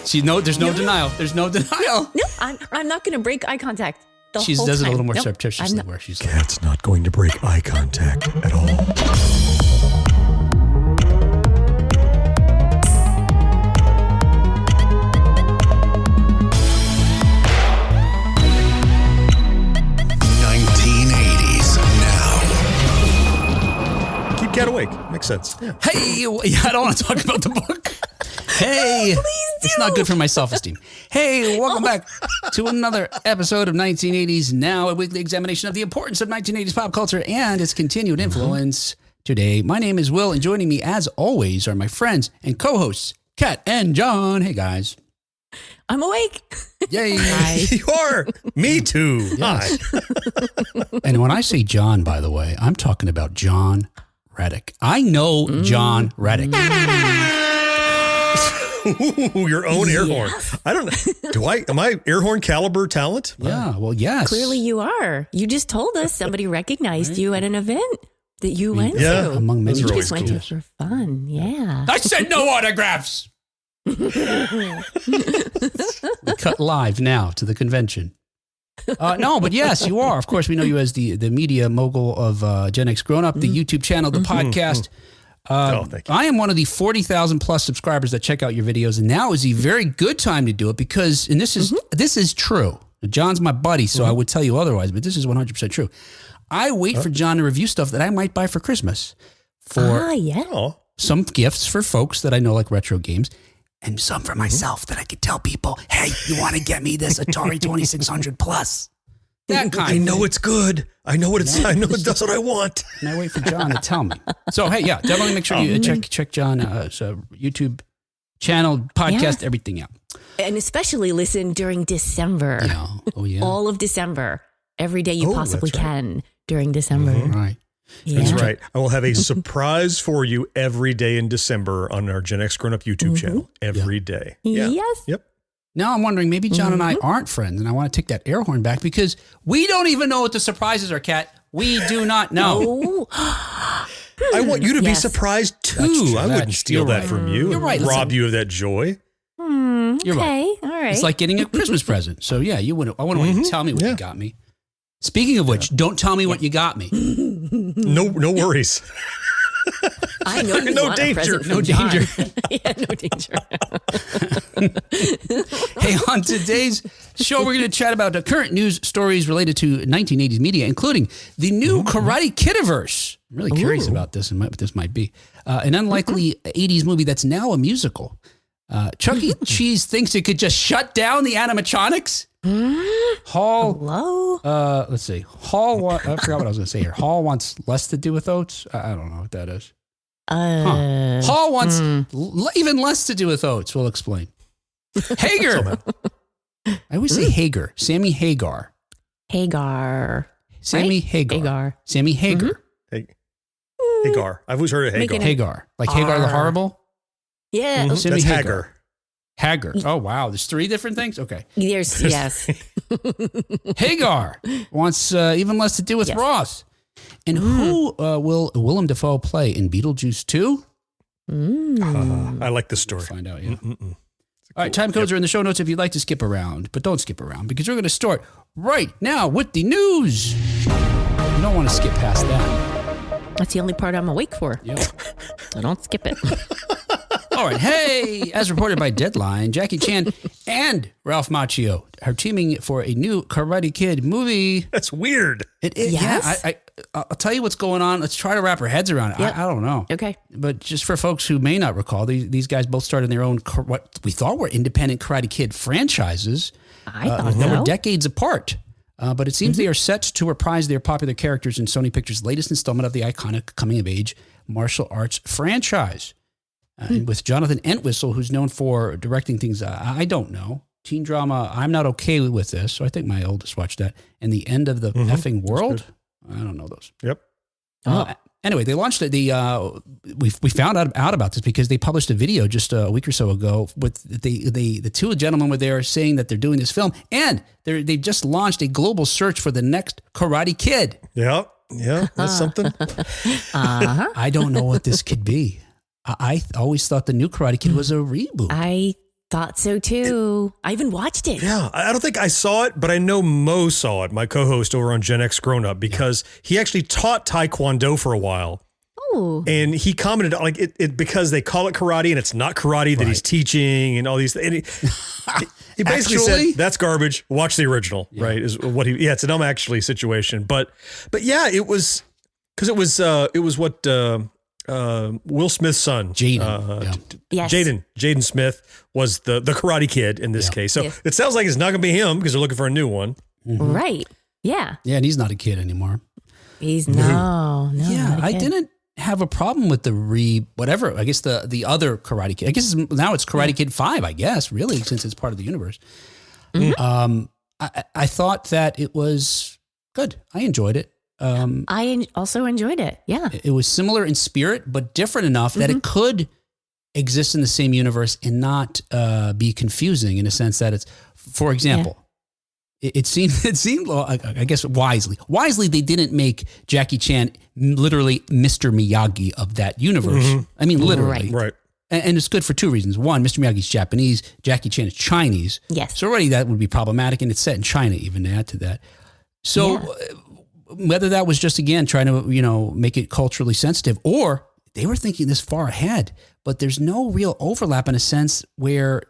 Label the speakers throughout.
Speaker 1: There's no denial. There's no denial.
Speaker 2: No, I'm not going to break eye contact.
Speaker 1: She does it a little more surreptitiously where she's like,
Speaker 3: Cat's not going to break eye contact at all. Keep Cat awake. Makes sense. Yeah.
Speaker 1: hey, I don't want to talk about the book. Hey, it's not good for my self-esteem. Hey, welcome back to another episode of 1980s Now, a weekly examination of the importance of 1980s pop culture and its continued influence. Today, my name is Will, and joining me, as always, are my friends and co-hosts, Kat and John. Hey, guys.
Speaker 2: I'm awake.
Speaker 1: Yay.
Speaker 3: You are. Me too.
Speaker 1: Yes. And when I say John, by the way, I'm talking about John Reddick. I know John Reddick.
Speaker 3: Ooh, your own air horn. I don't know. Am I air horn caliber talent?
Speaker 1: Yeah, well, yes.
Speaker 2: Clearly you are. You just told us somebody recognized you at an event that you went to.
Speaker 1: Among many.
Speaker 2: You
Speaker 3: really
Speaker 2: just went to for fun. Yeah.
Speaker 1: I said no autographs. We cut live now to the convention. No, but yes, you are. Of course, we know you as the media mogul of Gen X Grown Up, the YouTube channel, the podcast.
Speaker 3: Thank you.
Speaker 1: I am one of the 40,000 plus subscribers that check out your videos, and now is a very good time to do it because, and this is true. John's my buddy, so I would tell you otherwise, but this is 100% true. I wait for John to review stuff that I might buy for Christmas, for some gifts for folks that I know like retro games, and some for myself that I could tell people, hey, you want to get me this Atari 2600 Plus? That kind.
Speaker 3: I know it's good. I know what it's. I know it does what I want.
Speaker 1: And I wait for John to tell me. So hey, yeah, definitely make sure you check John's YouTube channel, podcast, everything out.
Speaker 2: And especially listen during December.
Speaker 1: Yeah. Oh yeah.
Speaker 2: All of December. Every day you possibly can during December.
Speaker 1: Right.
Speaker 2: Yeah.
Speaker 3: That's right. I will have a surprise for you every day in December on our Gen X Grown Up YouTube channel. Every day. Yeah.
Speaker 2: Yes.
Speaker 3: Yep.
Speaker 1: Now I'm wondering, maybe John and I aren't friends, and I want to take that air horn back because we don't even know what the surprises are, Kat. We do not know.
Speaker 3: I want you to be surprised too. I wouldn't steal that from you.
Speaker 1: You're right.
Speaker 3: Rob you of that joy.
Speaker 1: You're right.
Speaker 2: All right.
Speaker 1: It's like getting a Christmas present. So yeah, I wouldn't want you to tell me what you got me. Speaking of which, don't tell me what you got me.
Speaker 3: No worries.
Speaker 2: I know you
Speaker 3: No
Speaker 2: want
Speaker 3: danger.
Speaker 2: a present
Speaker 1: No
Speaker 2: from John.
Speaker 1: danger.
Speaker 2: Yeah, no danger.
Speaker 1: Hey, on today's show, we're going to chat about the current news stories related to 1980s media, including the new Karate-Kid-iverse. I'm really curious about this and what this might be. An unlikely 80s movie that's now a musical. Chuck E. Cheese thinks it could just shut down the animatronics.
Speaker 2: Hello?
Speaker 1: Let's see. I forgot what I was going to say here. Hall wants less to do with Oates. I don't know what that is. Hall wants even less to do with Oates. We'll explain. Hagar. I always say Hagar. Sammy Hagar.
Speaker 2: Hagar.
Speaker 1: Sammy Hagar. Sammy Hagar.
Speaker 3: Hagar. I've always heard of Hagar.
Speaker 1: Hagar. Like Hagar the Horrible?
Speaker 2: Yeah.
Speaker 1: Sammy
Speaker 3: That's
Speaker 1: Hagar. Hagar. Oh, wow. There's 3 different things? Okay.
Speaker 2: Yes.
Speaker 1: Hagar wants even less to do with Roth. And who will Wilhelm Dafoe play in Beetlejuice 2?
Speaker 3: I like this story.
Speaker 1: We'll find out, yeah. All right, time codes are in the show notes if you'd like to skip around, but don't skip around because we're going to start right now with the news. You don't want to skip past that.
Speaker 2: That's the only part I'm awake for.
Speaker 1: Yeah.
Speaker 2: So don't skip it.
Speaker 1: All right. Hey, as reported by Deadline, Jackie Chan and Ralph Macchio are teaming for a new Karate Kid movie.
Speaker 3: That's weird.
Speaker 1: It is.
Speaker 2: Yes?
Speaker 1: Yeah, I'll tell you what's going on. Let's try to wrap our heads around it.
Speaker 2: Yep.
Speaker 1: I don't know.
Speaker 2: Okay.
Speaker 1: But just for folks who may not recall, these guys both started their own, what we thought were independent Karate Kid franchises.
Speaker 2: I thought
Speaker 1: that
Speaker 2: so.
Speaker 1: were decades apart. But it seems they are set to reprise their popular characters in Sony Pictures' latest installment of the iconic coming-of-age martial arts franchise. And with Jonathan Entwistle, who's known for directing things I don't know. Teen drama, I'm not okay with this. So I think my oldest watched that. And The End of the Effing World. I don't know those.
Speaker 3: Yep.
Speaker 1: Anyway, they launched it. We found out about this because they published a video just a week or so ago with the 2 gentlemen were there saying that they're doing this film, and they just launched a global search for the next Karate Kid.
Speaker 3: Yeah, that's something.
Speaker 1: I don't know what this could be. I always thought the new Karate Kid was a reboot.
Speaker 2: I Thought so too. I even watched it.
Speaker 3: Yeah, I don't think I saw it, but I know Mo saw it, my co-host over on Gen X Grown Up, because he actually taught Taekwondo for a while.
Speaker 2: Oh.
Speaker 3: And he commented on like it because they call it karate and it's not karate that he's teaching and all these things. He basically said, that's garbage. Watch the original, right? Is what it's an actually situation. But yeah, it was because it was what Will Smith's son, Jaden Smith was the Karate Kid in this case. So it sounds like it's not going to be him because they're looking for a new one.
Speaker 2: Mm-hmm. Right. Yeah.
Speaker 1: Yeah, and he's not a kid anymore.
Speaker 2: He's no.
Speaker 1: Yeah, I didn't have a problem with the I guess the other Karate Kid. I guess now it's Karate Kid 5, I guess, really, since it's part of the universe. Mm-hmm. I thought that it was good. I enjoyed it.
Speaker 2: I also enjoyed it. Yeah.
Speaker 1: It was similar in spirit, but different enough that it could exist in the same universe and not be confusing in a sense that it's, for example, it seemed, I guess wisely, they didn't make Jackie Chan literally Mr. Miyagi of that universe. Mm-hmm. I mean, literally.
Speaker 3: Right.
Speaker 1: And it's good for two reasons. One, Mr. Miyagi's Japanese, Jackie Chan is Chinese.
Speaker 2: Yes.
Speaker 1: So already that would be problematic, and it's set in China even to add to that. So whether that was just, again, trying to, make it culturally sensitive, or they were thinking this far ahead, but there's no real overlap in a sense where,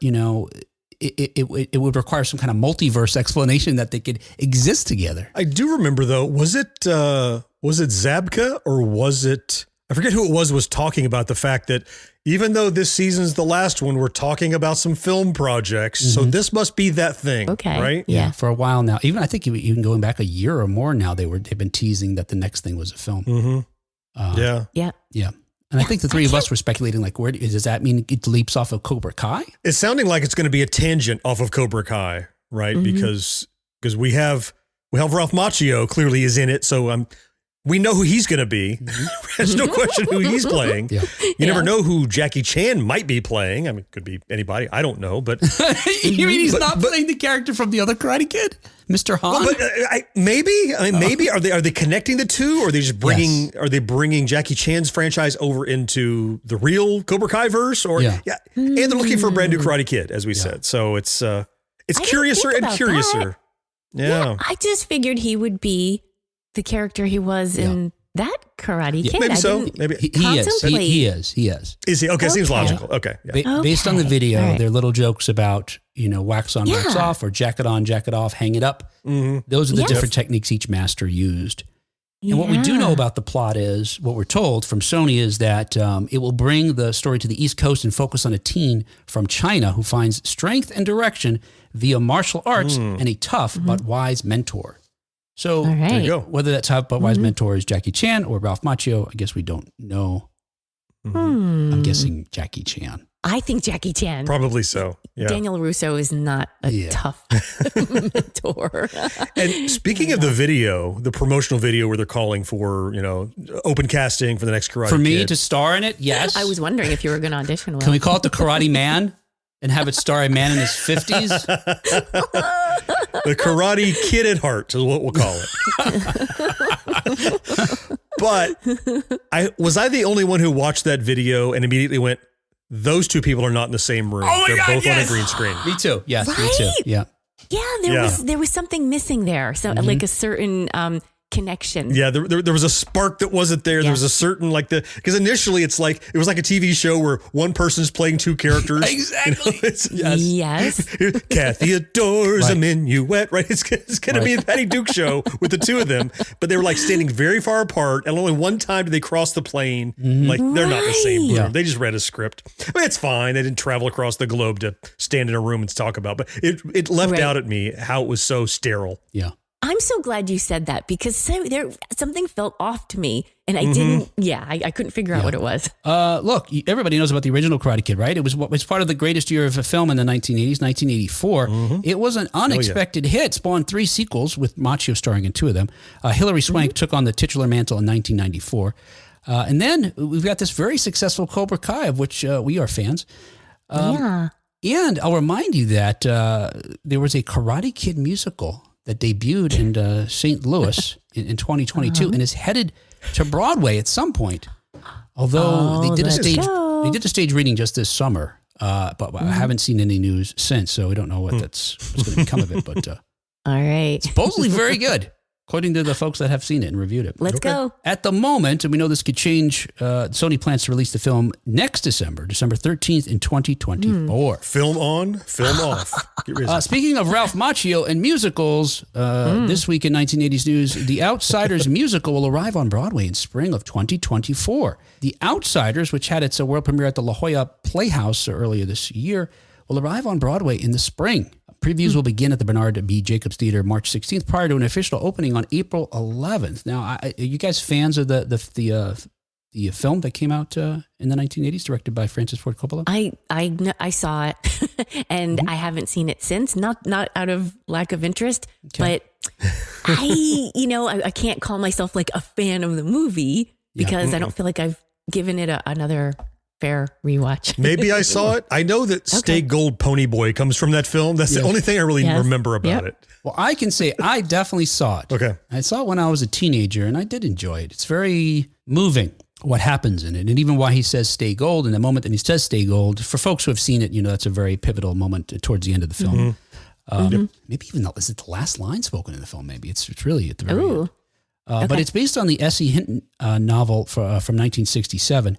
Speaker 1: it would require some kind of multiverse explanation that they could exist together.
Speaker 3: I do remember though, was it Zabka or was it, I forget who it was talking about the fact that even though this season's the last one, we're talking about some film projects. Mm-hmm. So this must be that thing. Okay. Right?
Speaker 1: Yeah. For a while now, even I think even going back a year or more now, they've been teasing that the next thing was a film.
Speaker 3: Mm-hmm.
Speaker 1: Yeah. And I think the three of us were speculating, like, where does that mean it leaps off of Cobra Kai?
Speaker 3: It's sounding like it's going to be a tangent off of Cobra Kai, right? Mm-hmm. Because we have Ralph Macchio clearly is in it, so we know who he's going to be. Mm-hmm. There's no question who he's playing. Yeah. You never know who Jackie Chan might be playing. I mean, it could be anybody. I don't know, but
Speaker 1: you mean he's not playing the character from the other Karate Kid, Mr. Han?
Speaker 3: Well, but maybe are they connecting the two, or are they just bringing Jackie Chan's franchise over into the real Cobra Kai-verse, or and they're looking for a brand new Karate Kid, as we said. So it's curiouser and curiouser. Yeah,
Speaker 2: I just figured he would be the character he was in that Karate Kid.
Speaker 3: Maybe so. Maybe
Speaker 1: he is.
Speaker 3: Is he? Okay, seems logical. Okay. Yeah.
Speaker 1: Based on the video, there are little jokes about, wax on, wax off, or jacket on, jacket off, hang it up. Mm-hmm. Those are the different techniques each master used. And what we do know about the plot is, what we're told from Sony is that it will bring the story to the East Coast and focus on a teen from China who finds strength and direction via martial arts and a tough but wise mentor. So there you go. Whether that tough but wise mentor is Jackie Chan or Ralph Macchio, I guess we don't know. I'm guessing Jackie Chan.
Speaker 2: I think Jackie Chan.
Speaker 3: Probably so. Yeah.
Speaker 2: Daniel Russo is not a tough mentor.
Speaker 3: And speaking of the video, the promotional video where they're calling for, open casting for the next Karate Kid.
Speaker 1: For me to star in it, yes.
Speaker 2: I was wondering if you were going to audition. Will.
Speaker 1: Can we call it the Karate Man and have it star a man in his 50s?
Speaker 3: The Karate Kid at heart is what we'll call it. But was I the only one who watched that video and immediately went, those two people are not in the same room. They're both on a green screen.
Speaker 1: Me too. Yes,
Speaker 2: right?
Speaker 1: Me too. Yeah.
Speaker 2: Yeah, there was something missing there. So like a certain connection.
Speaker 3: Yeah, there was a spark that wasn't there. Yeah. There was a certain because initially it was like a TV show where one person's playing two characters.
Speaker 1: Exactly.
Speaker 2: Yes.
Speaker 3: Kathy adores a minuet. Right. It's going to be a Patty Duke show with the two of them, but they were like standing very far apart, and only one time did they cross the plane. Like they're not in the same room. Yeah. They just read a script. I mean, it's fine. They didn't travel across the globe to stand in a room and talk about. But it left out at me how it was so sterile.
Speaker 1: Yeah.
Speaker 2: I'm so glad you said that because something felt off to me and I didn't, I couldn't figure out what it was.
Speaker 1: Look, everybody knows about the original Karate Kid, right? It was part of the greatest year of a film in the 1980s, 1984. Mm-hmm. It was an unexpected hit, spawned 3 sequels with Macchio starring in 2 of them. Hilary Swank took on the titular mantle in 1994. And then we've got this very successful Cobra Kai, of which we are fans. And I'll remind you that there was a Karate Kid musical that debuted in St. Louis in 2022 and is headed to Broadway at some point. Although they did a stage reading just this summer. But I haven't seen any news since, so we don't know what's going to become of it. But
Speaker 2: All right.
Speaker 1: supposedly very good, according to the folks that have seen it and reviewed it.
Speaker 2: Let's go.
Speaker 1: At the moment, and we know this could change, Sony plans to release the film next December 13th in 2024.
Speaker 3: Film on, film off. Get rid of
Speaker 1: Speaking of Ralph Macchio and musicals, this week in 1980s news, The Outsiders musical will arrive on Broadway in spring of 2024. The Outsiders, which had its world premiere at the La Jolla Playhouse earlier this year, will arrive on Broadway in the spring. Previews will begin at the Bernard B. Jacobs Theater March 16th prior to an official opening on April 11th. Now, are you guys fans of the film that came out in the 1980s, directed by Francis Ford Coppola?
Speaker 2: I saw it, and I haven't seen it since. Not out of lack of interest, but I can't call myself like a fan of the movie because I don't feel like I've given it another fair rewatch.
Speaker 3: Maybe I saw it. I know that Stay Gold Pony Boy comes from that film. That's the only thing I really remember about it.
Speaker 1: Well, I can say I definitely saw it.
Speaker 3: Okay.
Speaker 1: I saw it when I was a teenager, and I did enjoy it. It's very moving what happens in it, and even why he says "Stay Gold." In the moment that he says "Stay Gold," for folks who have seen it, that's a very pivotal moment towards the end of the film. Maybe even is it the last line spoken in the film? Maybe it's really at the very end. But it's based on the S.E. Hinton novel from 1967.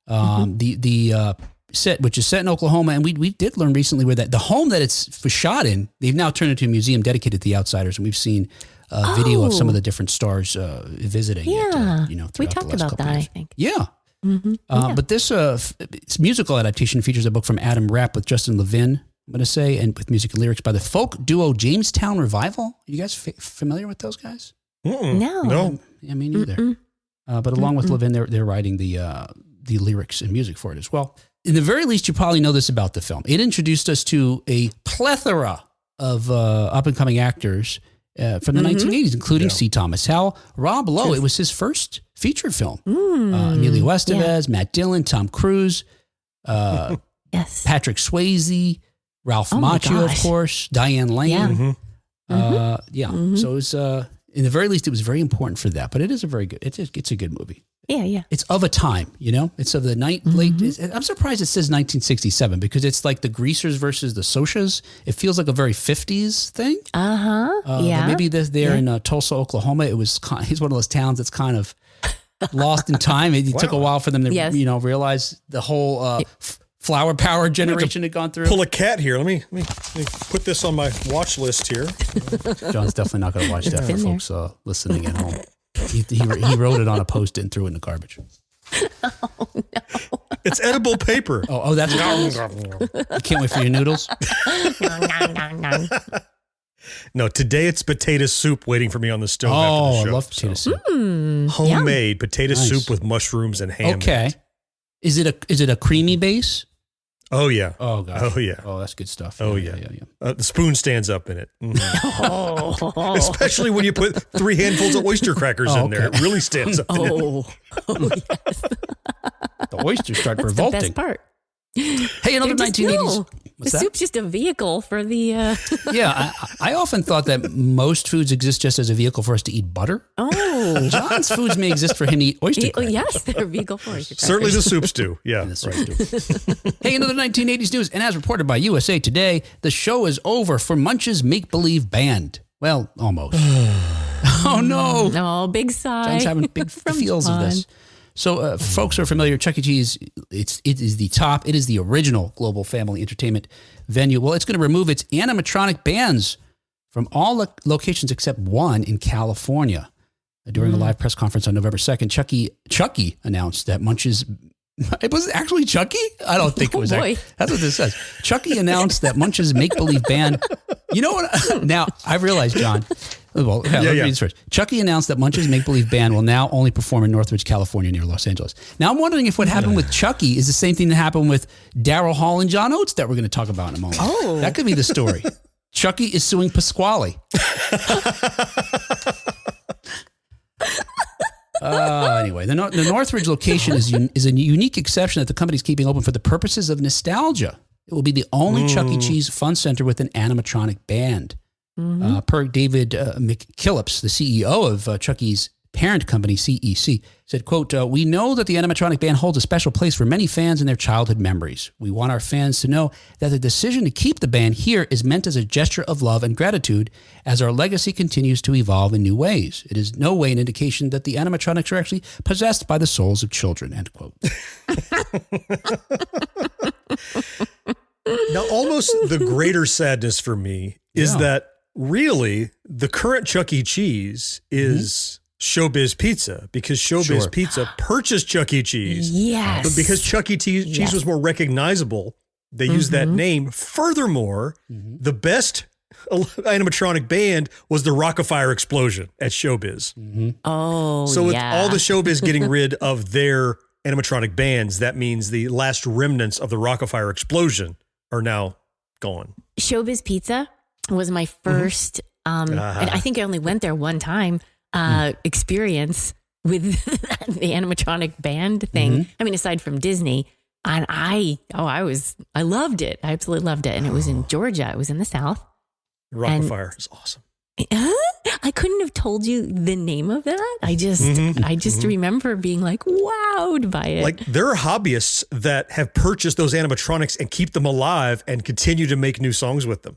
Speaker 1: The set, which is set in Oklahoma, and we did learn recently where that the home that it's shot in, they've now turned into a museum dedicated to the Outsiders, and we've seen a video of some of the different stars visiting.
Speaker 2: Yeah,
Speaker 1: it,
Speaker 2: we talked about that. I think.
Speaker 1: Yeah. But this musical adaptation features a book from Adam Rapp with Justin Levin, I'm going to say, and with music and lyrics by the folk duo Jamestown Revival. Are you guys familiar with those guys?
Speaker 2: No.
Speaker 1: Yeah, me neither. But along with Levin, they're writing the lyrics and music for it as well. In the very least, you probably know this about the film. It introduced us to a plethora of up-and-coming actors from the 1980s, including C. Thomas Howell, Rob Lowe. It was his first feature film. Emilio Estevez, Matt Dillon, Tom Cruise, Patrick Swayze, Ralph Macchio, of course, Diane Lane. So it was, in the very least, it was very important for that. But it is a very good, it's a good movie.
Speaker 2: Yeah.
Speaker 1: It's of a time, It's of the late. I'm surprised it says 1967 because it's like the Greasers versus the Sochas. It feels like a very 50s thing. Maybe they're in Tulsa, Oklahoma. He's one of those towns that's kind of lost in time. It took a while for them to realize the whole flower power generation had gone through.
Speaker 3: Pull a cat here. Let me put this on my watch list here.
Speaker 1: John's definitely not going to watch that for folks listening at home. He wrote it on a Post-it and threw it in the garbage.
Speaker 2: Oh, no.
Speaker 3: It's edible paper.
Speaker 1: Oh, that's what you can't wait for your noodles?
Speaker 3: No, today it's potato soup waiting for me on the stove after the show.
Speaker 1: I love potato soup.
Speaker 3: Homemade potato soup with mushrooms and ham.
Speaker 1: Okay. Is it a creamy base?
Speaker 3: Oh, yeah.
Speaker 1: Oh, gosh.
Speaker 3: Oh, yeah.
Speaker 1: Oh, that's good stuff.
Speaker 3: Oh, yeah. The spoon stands up in it. Especially when you put 3 handfuls of oyster crackers in there. It really stands up in it.
Speaker 2: Yes.
Speaker 1: The oysters start
Speaker 2: That's
Speaker 1: revolting.
Speaker 2: the best part.
Speaker 1: Hey, another 1980s.
Speaker 2: The soup's just a vehicle for the...
Speaker 1: Yeah, I often thought that most foods exist just as a vehicle for us to eat butter.
Speaker 2: Oh.
Speaker 1: John's foods may exist for him to eat oyster crackers.
Speaker 2: Yes, they're a vehicle for oyster crackers.
Speaker 3: Certainly the soups do. Yeah.
Speaker 1: Hey, another 1980s news. And as reported by USA Today, the show is over for Munch's Make-Believe Band. Well, almost. Oh, no.
Speaker 2: No, big sigh.
Speaker 1: John's having big feels of this. So, folks who are familiar, Chuck E. Cheese, it is the original global family entertainment venue. Well, it's going to remove its animatronic bands from all locations except one in California. During a live press conference on November 2nd, Chucky announced that Munch's... It was actually Chucky? I don't think it was.
Speaker 2: Boy.
Speaker 1: That's what this says. Chucky announced that Munch's Make-Believe Band... You know what? Now, I realized, John... Well, let me read this first. Chucky announced that Munch's Make-Believe Band will now only perform in Northridge, California, near Los Angeles. Now, I'm wondering if what happened with Chucky is the same thing that happened with Daryl Hall and John Oates that we're going to talk about in a moment.
Speaker 2: Oh.
Speaker 1: That could be the story. Chucky is suing Pasquale. Anyway, the Northridge location is a unique exception that the company is keeping open for the purposes of nostalgia. It will be the only Chuck E. Cheese fun center with an animatronic band. Per David McKillips, the CEO of Chuck E.'s parent company, CEC, said, quote, we know that the animatronic band holds a special place for many fans in their childhood memories. We want our fans to know that the decision to keep the band here is meant as a gesture of love and gratitude as our legacy continues to evolve in new ways. It is no way an indication that the animatronics are actually possessed by the souls of children, end quote.
Speaker 3: Now, almost the greater sadness for me is that really the current Chuck E. Cheese is Showbiz Pizza, because Showbiz Pizza purchased Chuck E. Cheese.
Speaker 2: Yes.
Speaker 3: But because Chuck E. Cheese was more recognizable, they used that name. Furthermore, the best animatronic band was the Rock-afire Explosion at Showbiz.
Speaker 2: Oh,
Speaker 3: so with all the Showbiz getting rid of their animatronic bands, that means the last remnants of the Rock-afire Explosion are now gone.
Speaker 2: Showbiz Pizza was my first, and I think I only went there one time, experience with the animatronic band thing. I mean, aside from Disney, and I loved it. I absolutely loved it. And it was in Georgia. It was in the South.
Speaker 3: Rock-afire is awesome.
Speaker 2: I couldn't have told you the name of that. I just remember being like wowed by it.
Speaker 3: Like, there are hobbyists that have purchased those animatronics and keep them alive and continue to make new songs with them.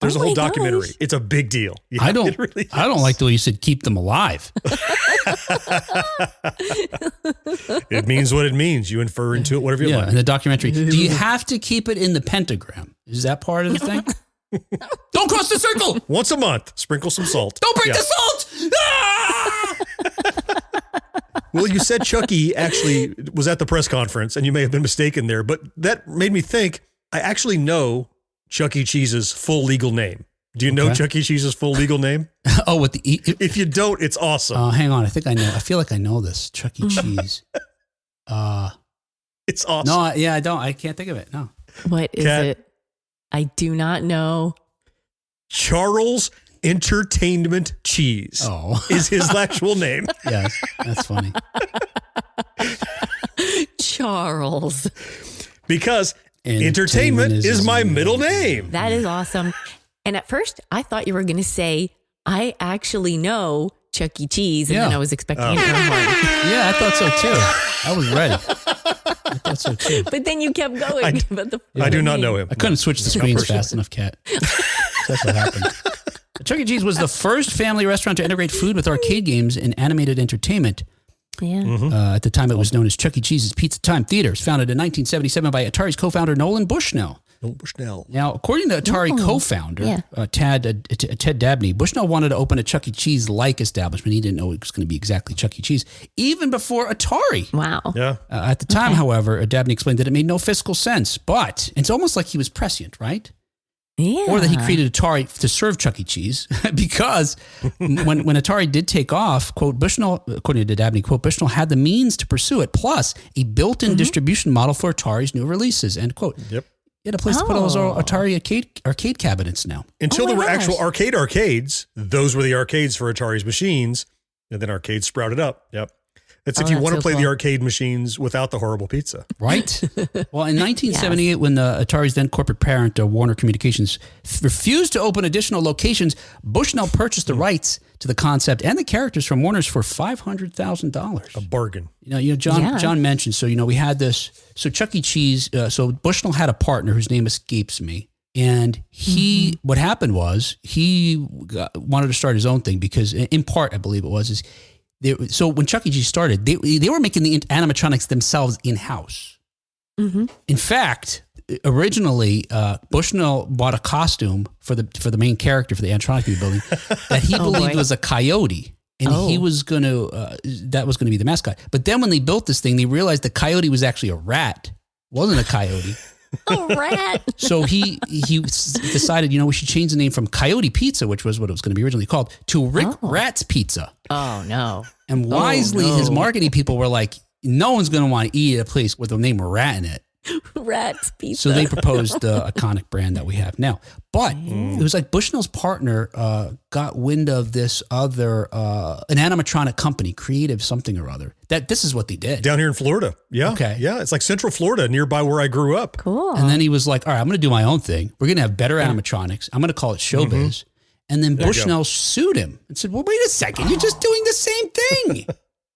Speaker 3: There's a whole documentary. It's a big deal. Yeah,
Speaker 1: I don't like the way you said keep them alive.
Speaker 3: It means what it means. You infer into it whatever you like.
Speaker 1: In the documentary. Do you have to keep it in the pentagram? Is that part of the thing? Don't cross the circle.
Speaker 3: Once a month, sprinkle some salt.
Speaker 1: Don't break the salt. Ah!
Speaker 3: Well, you said Chucky actually was at the press conference, and you may have been mistaken there, but that made me think I actually know Chuck E. Cheese's full legal name. Do you know Chuck E. Cheese's full legal name?
Speaker 1: Oh, with the E.
Speaker 3: If you don't, it's awesome.
Speaker 1: Hang on. I think I know. I feel like I know this. Chuck E. Cheese.
Speaker 3: It's awesome.
Speaker 1: No, I don't. I can't think of it. No.
Speaker 2: What is it? I do not know.
Speaker 3: Charles Entertainment Cheese is his actual name.
Speaker 1: Yes, that's funny.
Speaker 2: Charles.
Speaker 3: Because entertainment is my middle name.
Speaker 2: That is awesome. And at first, I thought you were going to say, I actually know Chuck E. Cheese. And then I was expecting an air horn.
Speaker 1: Yeah, I thought so too. I was ready. I thought so too.
Speaker 2: But then you kept going.
Speaker 3: I do not know him.
Speaker 1: I couldn't switch the screens fast enough, Kat. That's what happened. Chuck E. Cheese was the first family restaurant to integrate food with arcade games and animated entertainment.
Speaker 2: Yeah.
Speaker 1: At the time, it was known as Chuck E. Cheese's Pizza Time Theaters, founded in 1977 by Atari's co-founder Nolan Bushnell. Now, according to Atari co-founder Ted Dabney, Bushnell wanted to open a Chuck E. Cheese-like establishment. He didn't know it was going to be exactly Chuck E. Cheese, even before Atari.
Speaker 2: Wow.
Speaker 3: Yeah.
Speaker 1: At the time, however, Dabney explained that it made no fiscal sense, but it's almost like he was prescient, right?
Speaker 2: Yeah.
Speaker 1: Or that he created Atari to serve Chuck E. Cheese, because when Atari did take off, quote, Bushnell, according to Dabney, quote, Bushnell had the means to pursue it, plus a built-in distribution model for Atari's new releases, end quote.
Speaker 3: Yep.
Speaker 1: He had a place to put all those Atari arcade cabinets now.
Speaker 3: Until there were actual arcades, those were the arcades for Atari's machines, and then arcades sprouted up. Yep. That's if you want to play the arcade machines without the horrible pizza.
Speaker 1: Right. Well, in 1978, when the Atari's then corporate parent, Warner Communications, refused to open additional locations, Bushnell purchased the rights to the concept and the characters from Warner's for $500,000.
Speaker 3: A bargain.
Speaker 1: John mentioned, so, we had this, so Chuck E. Cheese, so Bushnell had a partner whose name escapes me. And what happened was he wanted to start his own thing because, in part, I believe it was, so when Chuck E. Cheese started, they were making the animatronics themselves in-house. In fact, originally, Bushnell bought a costume for the main character for the animatronic he was building that he believed was a coyote. And he was going to, that was going to be the mascot. But then when they built this thing, they realized the coyote was actually a rat. It wasn't a coyote.
Speaker 2: A rat.
Speaker 1: So he decided, we should change the name from Coyote Pizza, which was what it was going to be originally called, to Rick Rat's Pizza.
Speaker 2: Oh, no.
Speaker 1: And wisely, his marketing people were like, no one's going to want to eat at a place with the name Rat in it.
Speaker 2: Rat's Pizza.
Speaker 1: So they proposed the iconic brand that we have now. But it was like Bushnell's partner got wind of this other, an animatronic company, Creative something or other, that this is what they did.
Speaker 3: Down here in Florida. Yeah.
Speaker 1: Okay.
Speaker 3: Yeah. It's like Central Florida, nearby where I grew up.
Speaker 2: Cool.
Speaker 1: And then he was like, all right, I'm going to do my own thing. We're going to have better animatronics. I'm going to call it Showbiz. And then Bushnell sued him and said, well, wait a second, you're just doing the same thing.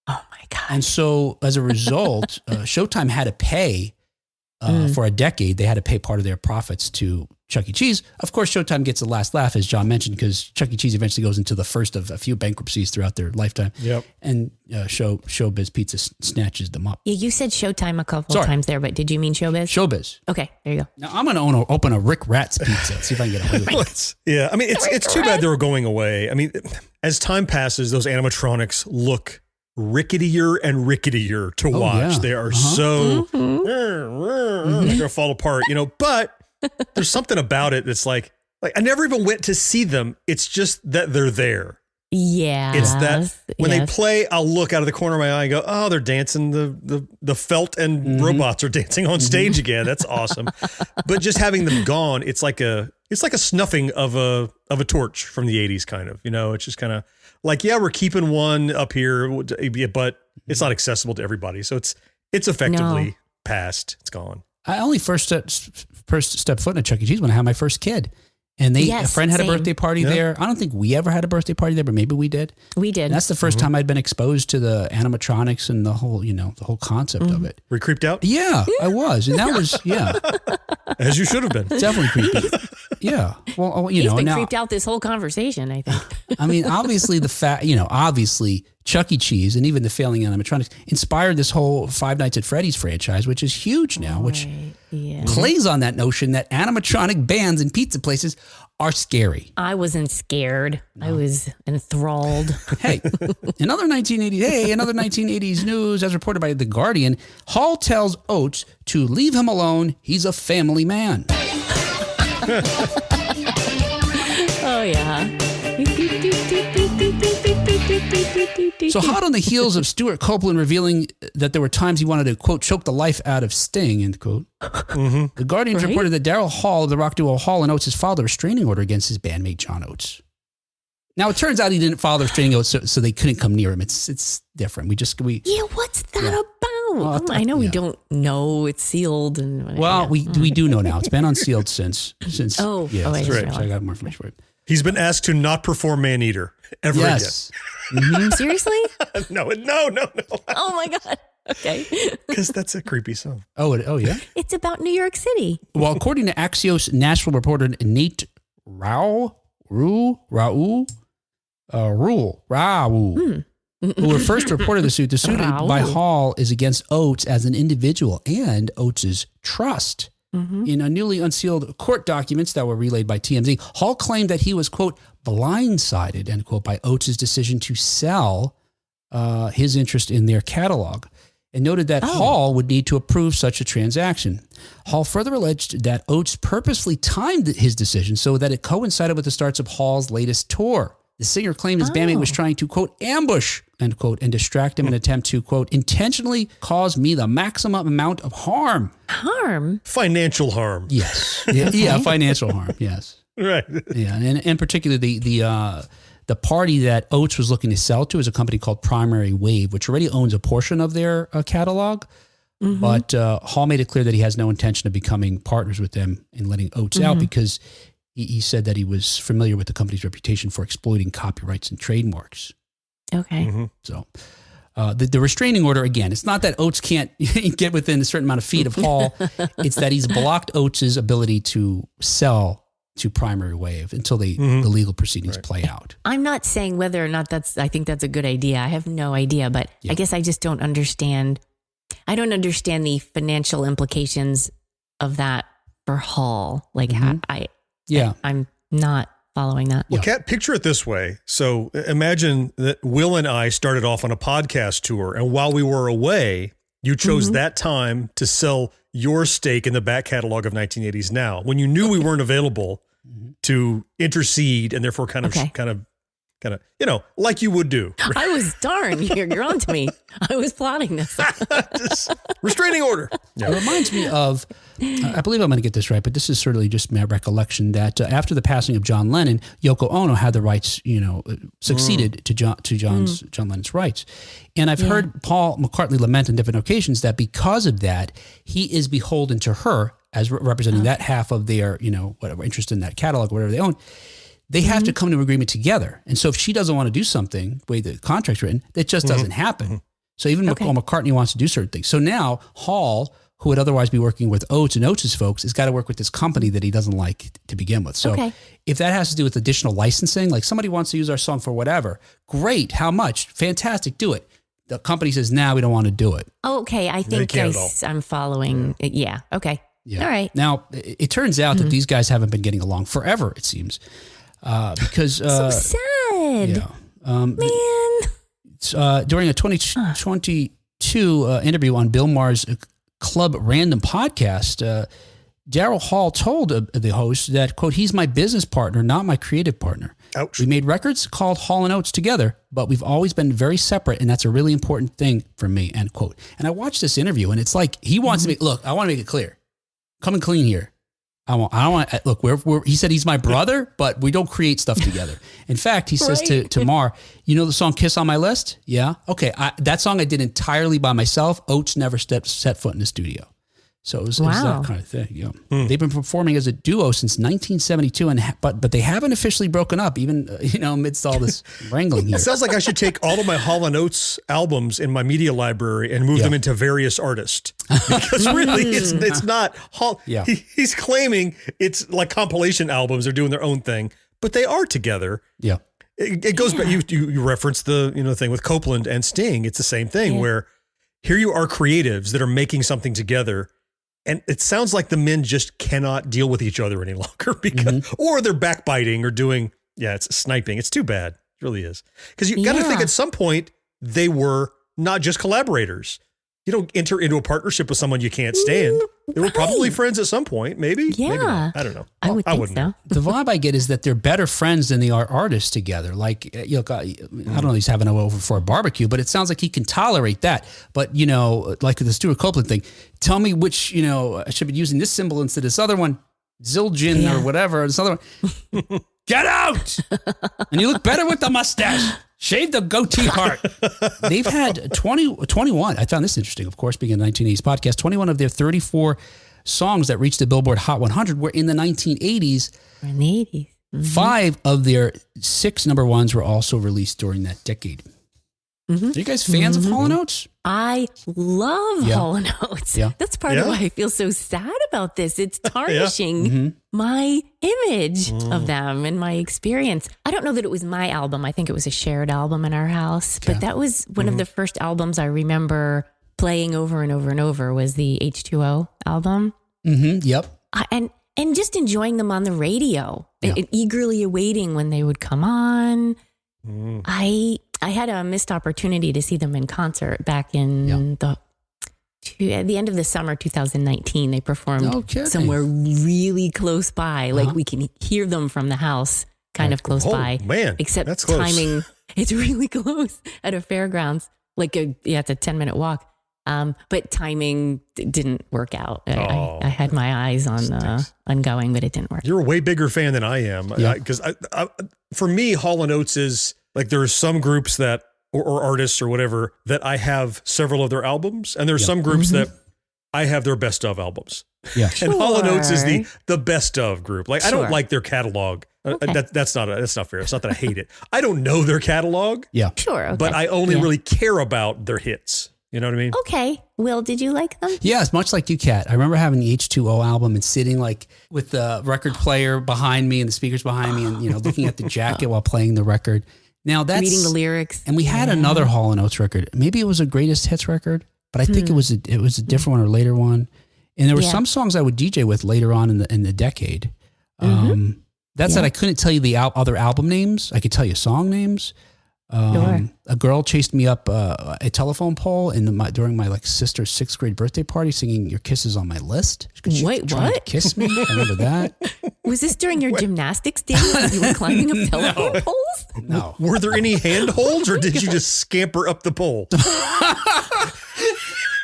Speaker 2: Oh my God.
Speaker 1: And so as a result, Showtime had to pay for a decade. They had to pay part of their profits to Chuck E. Cheese. Of course, Showtime gets the last laugh, as John mentioned, because Chuck E. Cheese eventually goes into the first of a few bankruptcies throughout their lifetime.
Speaker 3: Yep.
Speaker 1: And Showbiz Pizza snatches them up.
Speaker 2: Yeah, you said Showtime a couple of times there, but did you mean Showbiz?
Speaker 1: Showbiz.
Speaker 2: Okay, there you go.
Speaker 1: Now I'm going to open a Rick Rat's Pizza. See if I can get away with it.
Speaker 3: Yeah, I mean, it's too bad they were going away. I mean, as time passes, those animatronics look ricketier and ricketier to watch.
Speaker 1: Yeah.
Speaker 3: They are so they're gonna fall apart, but there's something about it that's like I never even went to see them. It's just that they're there.
Speaker 2: Yeah.
Speaker 3: It's that when they play, I'll look out of the corner of my eye and go, oh, they're dancing. The felt and robots are dancing on stage again. That's awesome. But just having them gone, it's like a snuffing of a torch from the 80s kind of, it's just kind of like, yeah, we're keeping one up here, but it's not accessible to everybody. So it's effectively past. It's gone.
Speaker 1: I only first step foot in a Chuck E. Cheese when I had my first kid. And a friend had a birthday party there. I don't think we ever had a birthday party there, but maybe we did.
Speaker 2: We did.
Speaker 1: And that's the first time I'd been exposed to the animatronics and the whole concept of it.
Speaker 3: Were you creeped out?
Speaker 1: Yeah, I was. And that was,
Speaker 3: As you should have been.
Speaker 1: Definitely creepy. Yeah. Well,
Speaker 2: He's been creeped out this whole conversation, I think.
Speaker 1: I mean, obviously obviously Chuck E. Cheese and even the failing animatronics inspired this whole Five Nights at Freddy's franchise, which is huge now, which plays on that notion that animatronic bands and pizza places are scary.
Speaker 2: I wasn't scared. No. I was enthralled.
Speaker 1: Hey, another 1980s news, as reported by The Guardian, Hall tells Oates to leave him alone. He's a family man.
Speaker 2: Oh, yeah.
Speaker 1: So hot on the heels of Stuart Copeland revealing that there were times he wanted to, quote, choke the life out of Sting, end quote. The Guardian's reported that Daryl Hall of the rock duo Hall and Oates filed a restraining order against his bandmate John Oates. Now, it turns out he didn't file the restraining order, so they couldn't come near him. It's different.
Speaker 2: Yeah, what's that about? Well, I know we don't know. It's sealed.
Speaker 1: We do know now. It's been unsealed since.
Speaker 2: Oh,
Speaker 1: that's right.
Speaker 2: So
Speaker 1: I got more information for you.
Speaker 3: He's been asked to not perform Man-Eater ever again.
Speaker 2: Seriously?
Speaker 3: No.
Speaker 2: Oh my God. Okay.
Speaker 3: Because that's a creepy song.
Speaker 1: Oh yeah?
Speaker 2: It's about New York City.
Speaker 1: Well, according to Axios Nashville reporter Nate Rau, who were first reported the suit by Hall is against Oates as an individual and Oates' trust. In a newly unsealed court documents that were relayed by TMZ, Hall claimed that he was, quote, blindsided, end quote, by Oates' decision to sell his interest in their catalog, and noted that Hall would need to approve such a transaction. Hall further alleged that Oates purposely timed his decision so that it coincided with the starts of Hall's latest tour. The singer claimed his bandmate was trying to, quote, ambush, end quote, and distract him in an attempt to, quote, intentionally cause me the maximum amount of harm.
Speaker 2: Harm?
Speaker 3: Financial harm.
Speaker 1: Yes. Yeah, financial harm, yes.
Speaker 3: Right.
Speaker 1: Yeah, and in particular, the party that Oates was looking to sell to is a company called Primary Wave, which already owns a portion of their catalog. But Hall made it clear that he has no intention of becoming partners with them and letting Oates out because he said that he was familiar with the company's reputation for exploiting copyrights and trademarks.
Speaker 2: Okay.
Speaker 1: So the restraining order, again, it's not that Oates can't get within a certain amount of feet of Hall. It's that he's blocked Oates' ability to sell to Primary Wave until the legal proceedings play out.
Speaker 2: I'm not saying whether or not I think that's a good idea. I have no idea, but I guess I just don't understand. I don't understand the financial implications of that for Hall. Like I'm not following that.
Speaker 3: Well, Kat, picture it this way. So imagine that Will and I started off on a podcast tour, and while we were away, you chose that time to sell your stake in the back catalog of 1980s Now, when you knew we weren't available to intercede and therefore kind of, like you would do.
Speaker 2: I was you're on to me. I was plotting this.
Speaker 3: Just restraining order.
Speaker 1: Yeah. It reminds me of, I believe I'm going to get this right, but this is certainly just my recollection that after the passing of John Lennon, Yoko Ono had the rights, succeeded to John Lennon's rights. And I've heard Paul McCartney lament on different occasions that because of that, he is beholden to her as representing that half of their, whatever interest in that catalog, whatever they own. they have to come to an agreement together. And so if she doesn't want to do something, the way the contract's written, that just doesn't happen. So even Paul McCartney wants to do certain things. So now Hall, who would otherwise be working with Oates and Oates' folks, has got to work with this company that he doesn't like to begin with. So if that has to do with additional licensing, like somebody wants to use our song for whatever, great. How much? Fantastic. Do it. The company says, we don't want to do it.
Speaker 2: Okay. I think I'm following. Yeah. Okay.
Speaker 1: Yeah.
Speaker 2: All right.
Speaker 1: Now, it turns out that these guys haven't been getting along forever, it seems. Because
Speaker 2: so sad.
Speaker 1: Yeah.
Speaker 2: Man.
Speaker 1: During a 2022 interview on Bill Maher's Club Random podcast, Daryl Hall told the host that, quote, he's my business partner, not my creative partner.
Speaker 3: Ouch.
Speaker 1: We made records called Hall & Oates together, but we've always been very separate, and that's a really important thing for me, end quote. And I watched this interview, and it's like he wants to make, look, I want to make it clear. Coming clean here. I don't want look, he said he's my brother, but we don't create stuff together. In fact, he says to Maher, you know the song Kiss on My List? Yeah. Okay. That song I did entirely by myself. Oates never set foot in the studio. So it was that kind of thing. Yeah. They've been performing as a duo since 1972, but they haven't officially broken up, even amidst all this wrangling here.
Speaker 3: It sounds like I should take all of my Hall & Oates albums in my media library and move them into various artists, because really it's not Hall. Yeah. He's claiming it's like compilation albums. They're doing their own thing, but they are together.
Speaker 1: Yeah.
Speaker 3: It goes back. You referenced the thing with Copeland and Sting. It's the same thing where here you are creatives that are making something together. And it sounds like the men just cannot deal with each other any longer or they're backbiting or doing, it's sniping. It's too bad. It really is. Because you got to think at some point they were not just collaborators. You don't enter into a partnership with someone you can't stand. They were probably friends at some point, maybe.
Speaker 2: Yeah.
Speaker 3: Maybe not. I don't know.
Speaker 2: I wouldn't so.
Speaker 1: The vibe I get is that they're better friends than they are artists together. Like, I don't know, he's having them over for a barbecue, but it sounds like he can tolerate that. But, like the Stuart Copeland thing, tell me which, I should be using this symbol instead of this other one, Zildjian or whatever, this other one. Get out! And you look better with the mustache. Shave the goatee part. They've had 21. I found this interesting, of course, being a 1980s podcast. 21 of their 34 songs that reached the Billboard Hot 100 were in the 1980s.
Speaker 2: In the 80s. Mm-hmm. 5
Speaker 1: of their 6 number ones were also released during that decade. Mm-hmm. Are you guys fans of Hall & Oates?
Speaker 2: I love Hall & Oates. Yeah. That's part of why I feel so sad about this. It's tarnishing my image of them and my experience. I don't know that it was my album. I think it was a shared album in our house. Okay. But that was one of the first albums I remember playing over and over and over was the H2O album.
Speaker 1: Mm-hmm. Yep.
Speaker 2: And just enjoying them on the radio and eagerly awaiting when they would come on. I had a missed opportunity to see them in concert back in at the end of the summer 2019. They performed somewhere really close by. Like we can hear them from the house kind of close by.
Speaker 3: Man,
Speaker 2: except
Speaker 3: that's close.
Speaker 2: Timing, it's really close at a fairgrounds. Like it's a 10-minute walk. But timing didn't work out. I had my eyes on going, but it didn't work.
Speaker 3: You're a way bigger fan than I am. Because for me, Hall & Oates is like, there are some groups that, or artists or whatever, that I have several of their albums. And there's some groups that I have their best of albums. Yeah. And Hall & Oates is the best of group. Like, I don't like their catalog. That's not fair. It's not that I hate it. I don't know their catalog.
Speaker 1: Yeah.
Speaker 2: Sure. Okay.
Speaker 3: But I only really care about their hits. You know what I mean?
Speaker 2: Okay. Will, did you like them?
Speaker 1: Yeah, it's much like you, Kat. I remember having the H2O album and sitting like with the record player behind me and the speakers behind me and, looking at the jacket while playing the record. Now that's
Speaker 2: reading the lyrics.
Speaker 1: And we had another Hall & Oates record. Maybe it was a greatest hits record, but I think it was a different one or later one. And there were some songs I would DJ with later on in the decade. That said, I couldn't tell you the other album names. I could tell you song names. A girl chased me up a telephone pole during my sister's 6th grade birthday party, singing "Your Kisses on My List."
Speaker 2: Wait, what?
Speaker 1: To kiss me? I remember that.
Speaker 2: Was this during your gymnastics days when you were climbing up telephone poles?
Speaker 1: No.
Speaker 3: Were there any handholds, or did you just scamper up the pole?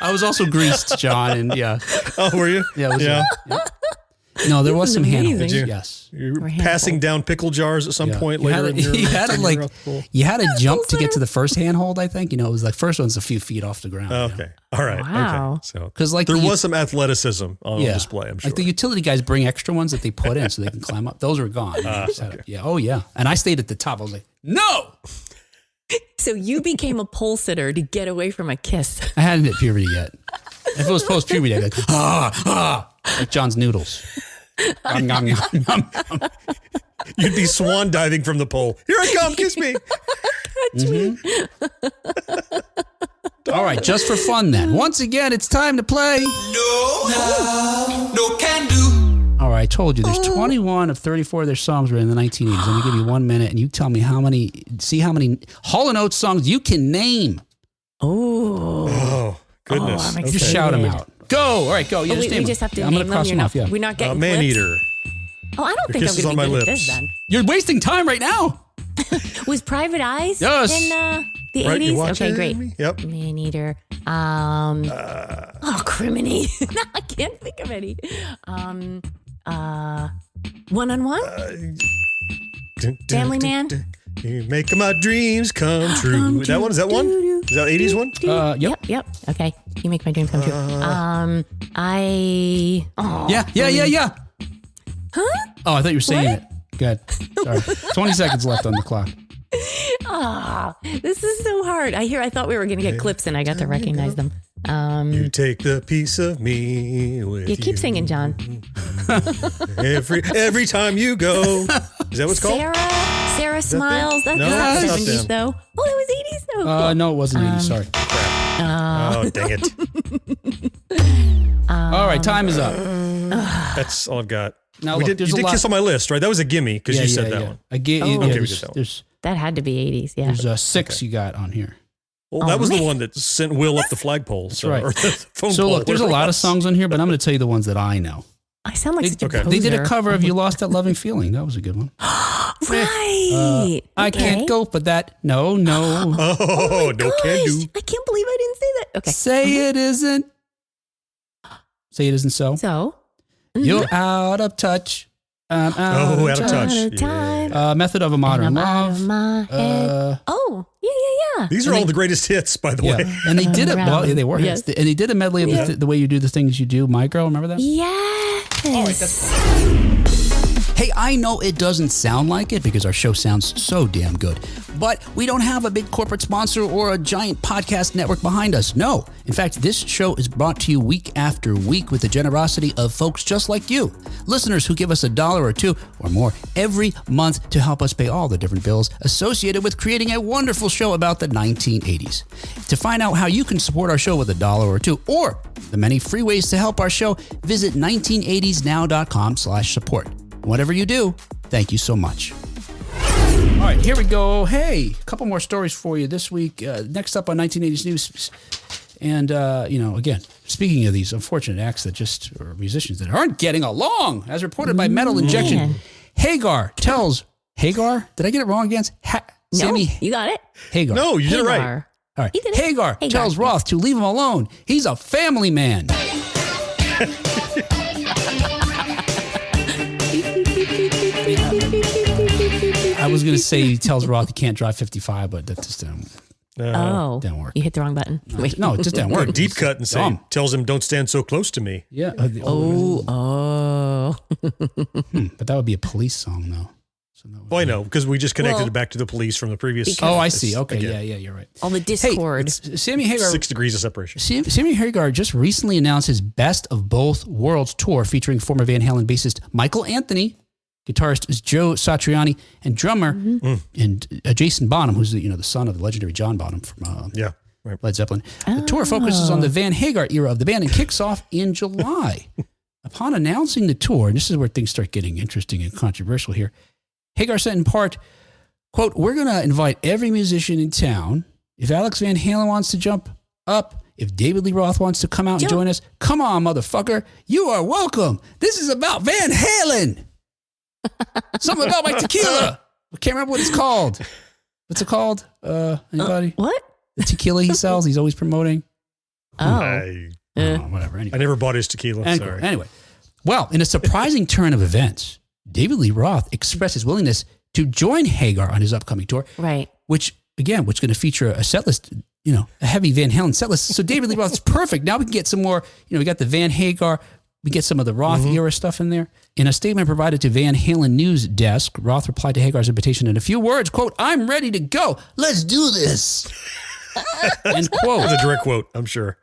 Speaker 1: I was also greased, John, and
Speaker 3: Oh, were you?
Speaker 1: Yeah. No, there was
Speaker 2: This
Speaker 1: some
Speaker 2: is
Speaker 1: handholds.
Speaker 2: amazing.
Speaker 1: Yes.
Speaker 3: You're
Speaker 2: Or
Speaker 3: passing
Speaker 2: handhold.
Speaker 3: down pickle jars at some point
Speaker 1: You
Speaker 3: later.
Speaker 1: had
Speaker 3: in
Speaker 1: to-
Speaker 3: your
Speaker 1: you had to,
Speaker 3: tenure
Speaker 1: like,
Speaker 3: at the pool.
Speaker 1: You had to jump to get to the first handhold, I think. You know, it was like first one's a few feet off the ground.
Speaker 3: Okay. All right.
Speaker 2: Wow.
Speaker 3: Okay. So,
Speaker 1: Because like
Speaker 3: there
Speaker 1: the,
Speaker 3: was some athleticism on display, I'm sure.
Speaker 1: Like the utility guys bring extra ones that they put in so they can climb up. Those were gone.
Speaker 3: okay.
Speaker 1: Yeah. Oh yeah. And I stayed at the top. I was like, no.
Speaker 2: So you became a pole sitter to get away from a kiss.
Speaker 1: I hadn't hit puberty yet. If it was post puberty, I'd be like, like John's noodles. Nom, nom, nom, nom, nom.
Speaker 3: You'd be swan diving from the pole. Here I come, kiss me.
Speaker 1: All right, just for fun then. Once again, it's time to play.
Speaker 4: No can do.
Speaker 1: All right, I told you there's 21 of 34 of their songs were in the 1980s. I'm going to give you 1 minute and you tell me how many Hall & Oates songs you can name.
Speaker 3: Oh, goodness.
Speaker 2: I'm
Speaker 1: Just shout them out. Go. All right, go. Yeah,
Speaker 2: we
Speaker 1: name
Speaker 2: just
Speaker 1: them.
Speaker 2: have to
Speaker 1: I'm
Speaker 2: name
Speaker 1: gonna cross
Speaker 2: them.
Speaker 1: them off, yeah.
Speaker 2: We're not getting
Speaker 3: Man
Speaker 2: clips.
Speaker 3: Eater.
Speaker 2: Oh, I don't
Speaker 3: Your
Speaker 2: think I'm
Speaker 3: kisses
Speaker 2: going to
Speaker 3: on
Speaker 2: be
Speaker 3: my
Speaker 2: good at
Speaker 3: lips.
Speaker 2: this then.
Speaker 1: You're wasting time right now.
Speaker 2: Was Private Eyes
Speaker 1: Yes.
Speaker 2: in the
Speaker 3: Right, you
Speaker 2: 80s?
Speaker 3: watching
Speaker 2: Okay, great.
Speaker 3: me? Yep.
Speaker 2: Man Eater. Criminy. No, I can't think of any. One on One? Family Man?
Speaker 3: You make my dreams come true. That one? Is that one? Is that 80s one?
Speaker 1: Yep.
Speaker 2: Okay. You make my dreams come true.
Speaker 1: Yeah. Huh? Oh, I thought you were saying it. Good. Sorry. 20 seconds left on the clock.
Speaker 2: This is so hard. I thought we were going to get clips and I got to recognize them.
Speaker 3: You take the piece of me with
Speaker 2: You keep singing, John.
Speaker 3: every time you go. Is that what's called?
Speaker 2: Sarah Smiles. That's
Speaker 3: No,
Speaker 2: not
Speaker 3: that's not
Speaker 2: 70s
Speaker 3: them.
Speaker 2: though. Oh, that was 80s though. Cool.
Speaker 1: No, it wasn't 80. Sorry.
Speaker 3: Oh, dang it.
Speaker 1: All right, time is up.
Speaker 3: That's all I've got.
Speaker 1: Now,
Speaker 3: You
Speaker 1: look,
Speaker 3: did
Speaker 1: there's a lot.
Speaker 3: Kiss on my list, right? That was a gimme because you said that one.
Speaker 1: Okay,
Speaker 3: we did that
Speaker 1: there's,
Speaker 3: one.
Speaker 1: there's,
Speaker 2: That had to be 80s. Yeah.
Speaker 1: there's 6 you got on here.
Speaker 3: Well, that was
Speaker 2: man.
Speaker 3: the one that sent Will up the flagpole. So,
Speaker 1: right.
Speaker 3: Or the phone
Speaker 1: So
Speaker 3: pole,
Speaker 1: look, there's a
Speaker 3: whatever it
Speaker 1: lot of
Speaker 3: was.
Speaker 1: songs on here, but I'm going to tell you the ones that I know.
Speaker 2: I sound like such a poser.
Speaker 1: They did a cover of "You Lost That Loving Feeling." That was a good one.
Speaker 2: Right.
Speaker 1: I can't go for that. No.
Speaker 3: Oh, no
Speaker 2: Gosh,
Speaker 3: can do.
Speaker 2: I can't believe I didn't say that. Okay.
Speaker 1: Say it isn't. Say it isn't so.
Speaker 2: So.
Speaker 1: You're out of touch. I'm out
Speaker 3: Oh,
Speaker 1: of
Speaker 3: out of
Speaker 1: touch.
Speaker 3: touch.
Speaker 2: Time.
Speaker 1: Method of a Modern
Speaker 2: And I'm out
Speaker 1: Love.
Speaker 2: of my head. Oh, yeah.
Speaker 3: These are all the gregreatest hits, by the
Speaker 1: Yeah,
Speaker 3: way.
Speaker 1: and they did it. Well, yeah, they were.
Speaker 2: Yes.
Speaker 1: Hits. And they did a medley of the way you do the things you do. My Girl, remember that?
Speaker 2: Yes.
Speaker 1: Hey, I know it doesn't sound like it because our show sounds so damn good, but we don't have a big corporate sponsor or a giant podcast network behind us. No. In fact, this show is brought to you week after week with the generosity of folks just like you, listeners who give us $1 or $2 or more every month to help us pay all the different bills associated with creating a wonderful show about the 1980s. To find out how you can support our show with $1 or $2 or the many free ways to help our show, visit 1980snow.com/support. Whatever you do, thank you so much. All right, here we go. Hey, a couple more stories for you this week. Next up on 1980s News. And, again, speaking of these unfortunate acts or musicians that aren't getting along, as reported by Metal Injection, Hagar tells, Hagar? Did I get it wrong again? Sammy
Speaker 2: You got it.
Speaker 1: Hagar.
Speaker 3: No, you did it right.
Speaker 2: Hagar.
Speaker 1: All right.
Speaker 2: You did it.
Speaker 1: Hagar tells Roth to leave him alone. He's a family man. I was going to say he tells Roth he can't drive 55, but that just didn't work.
Speaker 2: You hit the wrong button. Wait.
Speaker 1: No, it just didn't work.
Speaker 3: Deep cut and say,
Speaker 1: Dumb.
Speaker 3: tells him, don't stand so close to me.
Speaker 1: Yeah.
Speaker 2: Oh.
Speaker 1: But that would be a police song, though. So that would
Speaker 3: Well, I know, because we just connected it back to the police from the previous.
Speaker 1: Oh, I see. Okay.
Speaker 3: Again,
Speaker 1: Yeah, you're right.
Speaker 2: All the
Speaker 1: Hey,
Speaker 2: discord.
Speaker 1: Sammy Hagar.
Speaker 3: 6 degrees of separation.
Speaker 1: Sammy Hagar just recently announced his Best of Both Worlds tour featuring former Van Halen bassist Michael Anthony, guitarist is Joe Satriani, and drummer and Jason Bonham, who's the son of the legendary John Bonham from
Speaker 3: Right.
Speaker 1: Led Zeppelin. The tour focuses on the Van Hagar era of the band and kicks off in July. Upon announcing the tour, and this is where things start getting interesting and controversial here, Hagar said in part, quote, "We're going to invite every musician in town. If Alex Van Halen wants to jump up, if David Lee Roth wants to come out and join us, come on, motherfucker. You are welcome. This is about Van Halen. Something about my tequila. I can't remember what it's called. What's it called? Anybody?
Speaker 2: What?
Speaker 1: The tequila he sells, he's always promoting.
Speaker 2: Oh.
Speaker 3: I
Speaker 1: Whatever. Anyway.
Speaker 3: never bought his tequila. Sorry.
Speaker 1: Anyway, Well, in a surprising turn of events, David Lee Roth expressed his willingness to join Hagar on his upcoming tour.
Speaker 2: Right.
Speaker 1: Which going to feature a set list, a heavy Van Halen set list. So David Lee Roth is perfect. Now we can get some more, we got the Van Hagar, we get some of the Roth era stuff in there. In a statement provided to Van Halen News Desk, Roth replied to Hagar's invitation in a few words, quote, "I'm ready to go. Let's do this." End quote.
Speaker 3: That's a direct quote, I'm sure.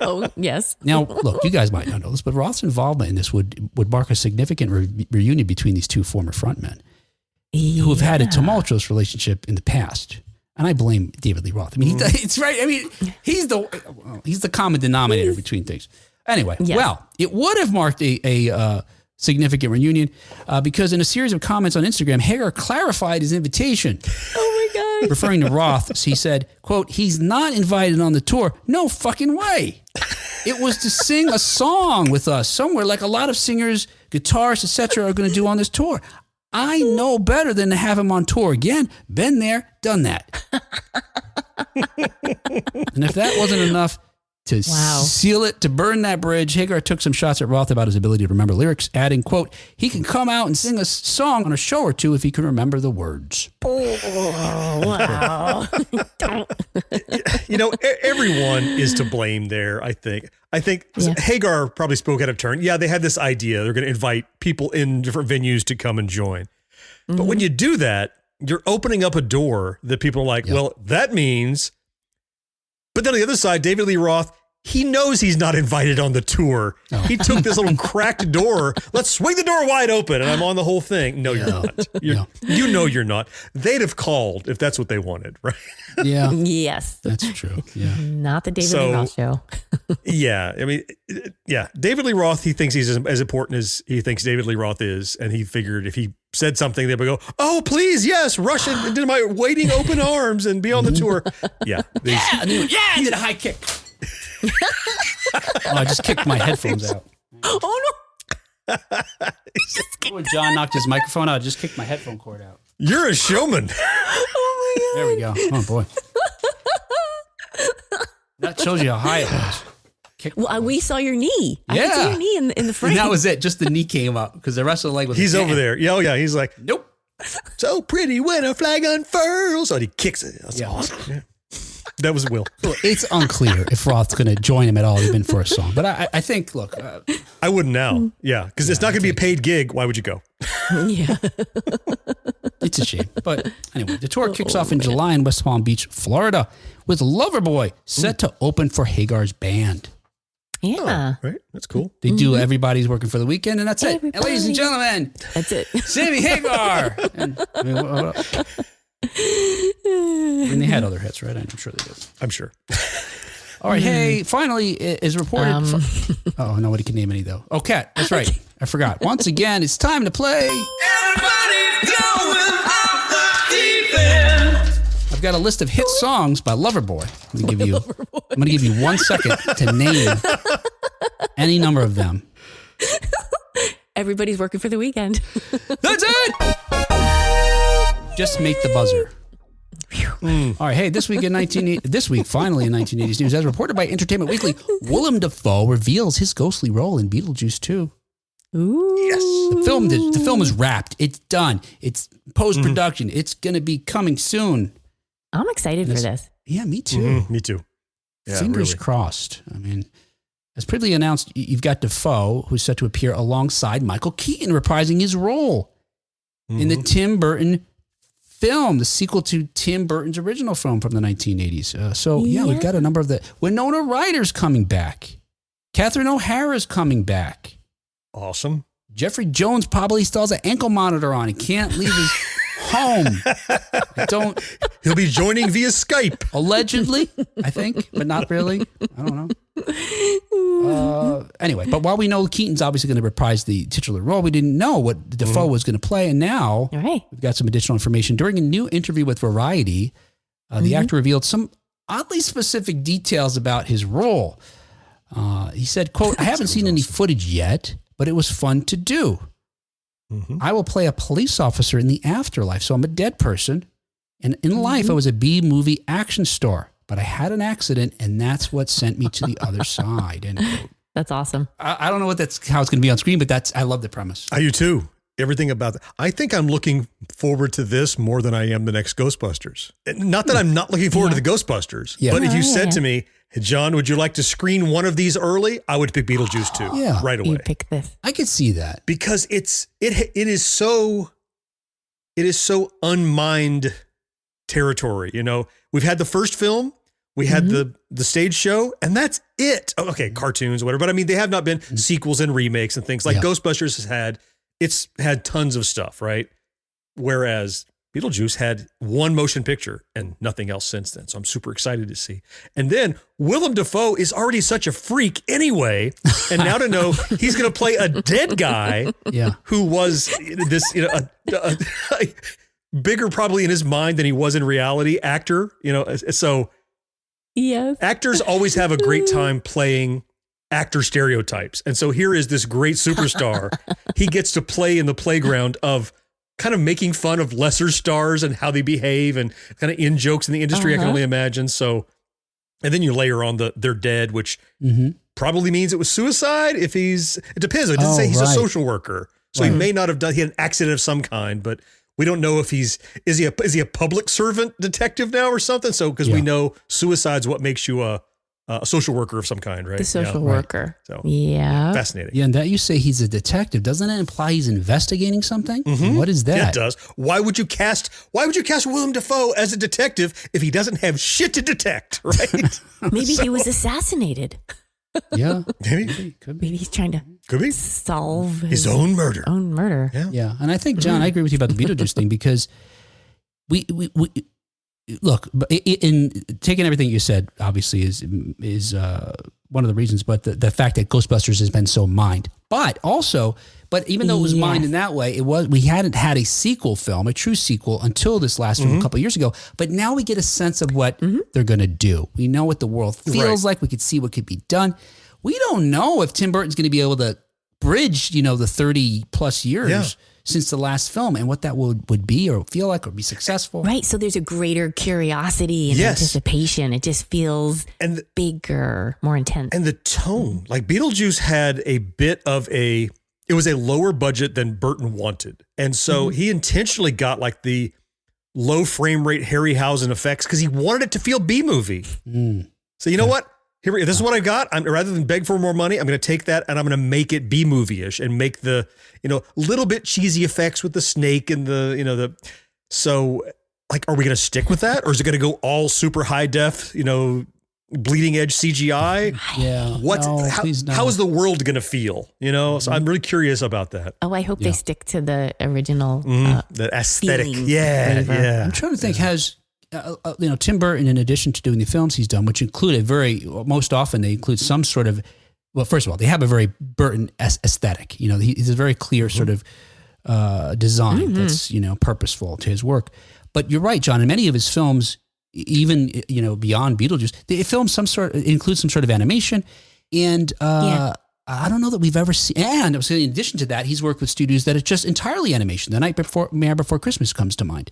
Speaker 2: Oh, yes.
Speaker 1: Now, look, you guys might not know this, but Roth's involvement in this would mark a significant reunion between these two former frontmen who have had a tumultuous relationship in the past. And I blame David Lee Roth. I mean, it's right. I mean, he's the common denominator between things. Anyway, well, it would have marked a significant reunion because in a series of comments on Instagram, Hagar clarified his invitation.
Speaker 2: Oh my God.
Speaker 1: Referring to Roth, he said, quote, "He's not invited on the tour. No fucking way. It was to sing a song with us somewhere like a lot of singers, guitarists, etc. are going to do on this tour. I know better than to have him on tour again. Been there, done that." And if that wasn't enough to seal it, to burn that bridge, Hagar took some shots at Roth about his ability to remember lyrics, adding, quote, "He can come out and sing a song on a show or two if he can remember the words."
Speaker 2: Oh, wow.
Speaker 3: Everyone is to blame there, I think. Hagar probably spoke out of turn. Yeah, they had this idea. They're going to invite people in different venues to come and join. But when you do that, you're opening up a door that people are like, well, that means... But then on the other side, David Lee Roth, he knows he's not invited on the tour. Oh. He took this little cracked door. Let's swing the door wide open, and I'm on the whole thing. No, you're not. You know you're not. They'd have called if that's what they wanted, right?
Speaker 1: Yeah.
Speaker 2: Yes.
Speaker 1: That's true. Yeah.
Speaker 2: Not the David Lee Roth show.
Speaker 3: Yeah. I mean, David Lee Roth, he thinks he's as important as he thinks David Lee Roth is, and he figured if he said something, they would go, "Oh, please, yes, rush into my waiting open arms and be on the tour." Yeah.
Speaker 1: I did a high kick. I just kicked my headphones out.
Speaker 2: Oh, no.
Speaker 1: When John knocked his microphone out, I just kicked my headphone cord out.
Speaker 3: You're a showman.
Speaker 2: Oh, my God.
Speaker 1: There we go. Oh, boy. That shows you how high it was.
Speaker 2: Well, we saw your knee. I could see your knee in the frame.
Speaker 1: And that was it. Just the knee came up because the rest of the leg was...
Speaker 3: He's over there. Yeah, he's like,
Speaker 1: nope.
Speaker 3: So pretty when a flag unfurls. Oh, he kicks it. That's awesome. Yeah. That was Will.
Speaker 1: It's unclear if Roth's going to join him at all, even for a song. But I think, look...
Speaker 3: I wouldn't now. Yeah, because it's not going to be a paid gig. Why would you go?
Speaker 2: Yeah.
Speaker 1: It's a shame. But anyway, the tour kicks off in July in West Palm Beach, Florida, with Loverboy set to open for Hagar's band.
Speaker 2: Yeah.
Speaker 3: Oh, right. That's cool.
Speaker 1: They do Everybody's Working for the Weekend, and that's it. And ladies and gentlemen,
Speaker 2: that's it.
Speaker 1: Sammy Hagar. And they had other hits, right? I'm sure they did.
Speaker 3: I'm sure.
Speaker 1: All right. Hey, finally, is reported. Oh, nobody can name any, though. Oh, Kat. That's right. I forgot. Once again, it's time to play. Everybody's going off the deep end. I've got a list of hit songs by Loverboy. I'm going to give you 1 second to name any number of them.
Speaker 2: Everybody's Working for the Weekend.
Speaker 1: That's it. Just make the buzzer. All right. Hey, this week finally in 1980s news, as reported by Entertainment Weekly, Wilhelm Dafoe reveals his ghostly role in Beetlejuice 2.
Speaker 2: Ooh.
Speaker 1: Yes. The film is wrapped. It's done. It's post-production. It's going to be coming soon.
Speaker 2: I'm excited for this.
Speaker 1: Yeah, me too.
Speaker 3: Me too. Yeah,
Speaker 1: Fingers crossed. I mean, as previously announced, you've got Dafoe, who's set to appear alongside Michael Keaton, reprising his role in the Tim Burton film, the sequel to Tim Burton's original film from the 1980s. We've got a number of the... Winona Ryder's coming back. Catherine O'Hara's coming back.
Speaker 3: Awesome.
Speaker 1: Jeffrey Jones probably still has an ankle monitor on. He can't leave his home.
Speaker 3: He'll be joining via Skype.
Speaker 1: Allegedly, I think, but not really. I don't know. Anyway, but while we know Keaton's obviously going to reprise the titular role, we didn't know what Dafoe was going to play. And now we've got some additional information. During a new interview with Variety, the actor revealed some oddly specific details about his role. He said, quote, "I haven't seen any footage yet, but it was fun to do. I will play a police officer in the afterlife. So I'm a dead person. And in life, I was a B-movie action star. But I had an accident, and that's what sent me to the other side." End quote.
Speaker 2: That's awesome.
Speaker 1: I don't know how it's going to be on screen, but I love the premise.
Speaker 3: I do too. Everything about that. I think I'm looking forward to this more than I am the next Ghostbusters. Not that I'm not looking forward to the Ghostbusters, but if you said to me, hey, John, would you like to screen one of these early? I would pick Beetlejuice too, right away.
Speaker 2: You'd pick this.
Speaker 1: I could see that
Speaker 3: because it is so unmined territory. You know, we've had the first film, we had the stage show, and that's it. Oh, okay, cartoons, whatever. But I mean, they have not been sequels and remakes and things like Ghostbusters has had. It's had tons of stuff, right? Whereas Beetlejuice had one motion picture and nothing else since then. So I'm super excited to see. And then Wilhelm Dafoe is already such a freak anyway. And now to know he's going to play a dead guy who was this, a bigger probably in his mind than he was in reality actor, so actors always have a great time playing actor stereotypes. And so here is this great superstar. He gets to play in the playground of kind of making fun of lesser stars and how they behave and kind of in jokes in the industry. I can only imagine. So, and then you layer on they're dead, which probably means it was suicide. It depends. It doesn't say he's a social worker. So he may not have he had an accident of some kind, but we don't know if is he a public servant detective now or something? So, because we know suicide's what makes you a social worker of some kind, right?
Speaker 2: The social worker.
Speaker 3: So
Speaker 2: fascinating.
Speaker 1: Yeah, and that you say he's a detective, doesn't that imply he's investigating something? What is that?
Speaker 3: Yeah, it does. Why would you cast William Dafoe as a detective if he doesn't have shit to detect, right?
Speaker 2: Maybe he was assassinated.
Speaker 1: Yeah,
Speaker 3: maybe.
Speaker 1: Could be.
Speaker 2: Maybe he's trying to solve
Speaker 3: his own murder.
Speaker 1: Yeah, and I think, John, I agree with you about the Beetlejuice thing because we look, in taking everything you said, obviously is one of the reasons, but the fact that Ghostbusters has been so mined, but even though it was mined in that way, we hadn't had a sequel film, a true sequel, until this last film a couple of years ago. But now we get a sense of what they're going to do. We know what the world feels like. We could see what could be done. We don't know if Tim Burton's going to be able to bridge, the 30 plus years since the last film and what that would be or feel like or be successful.
Speaker 2: Right. So there's a greater curiosity and anticipation. It just feels bigger, more intense.
Speaker 3: And the tone, like Beetlejuice had a bit of it was a lower budget than Burton wanted. And so he intentionally got like the low frame rate Harryhausen effects because he wanted it to feel B-movie. So you know what? This is what I got. Rather than beg for more money, I'm going to take that and I'm going to make it B-movie-ish and make the, little bit cheesy effects with the snake and so like, are we going to stick with that? Or is it going to go all super high def, bleeding edge CGI?
Speaker 1: Yeah.
Speaker 3: How is the world going to feel? So I'm really curious about that.
Speaker 2: Oh, I hope they stick to the original,
Speaker 3: the aesthetic. Yeah.
Speaker 1: I'm trying to think, has, Tim Burton, in addition to doing the films he's done, which include most often they include some sort of, well, first of all, they have a very Burton aesthetic. He's a very clear sort of design that's, purposeful to his work. But you're right, John, in many of his films, even, beyond Beetlejuice, they include some sort of animation. And I don't know that we've ever seen, and I was saying, in addition to that, he's worked with studios that are just entirely animation. The Nightmare Before Christmas comes to mind.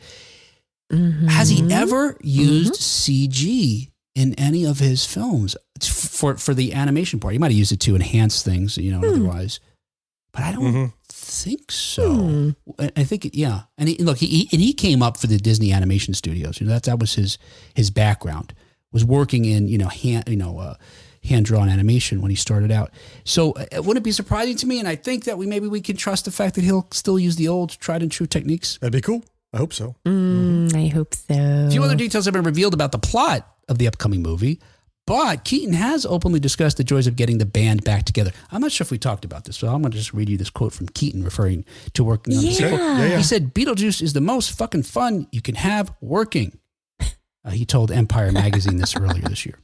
Speaker 1: Has he ever used CG in any of his films for the animation part? He might have used it to enhance things, otherwise. But I don't think so. I think, And he came up for the Disney animation studios. That was his background, was working in hand-drawn animation when he started out. So it wouldn't be surprising to me, and I think that we can trust the fact that he'll still use the old tried and true techniques.
Speaker 3: That'd be cool. I hope so.
Speaker 2: I hope so.
Speaker 1: A few other details have been revealed about the plot of the upcoming movie, but Keaton has openly discussed the joys of getting the band back together. I'm not sure if we talked about this, so I'm going to just read you this quote from Keaton referring to working on the sequel. He said, "Beetlejuice is the most fucking fun you can have working." He told Empire Magazine this earlier this year.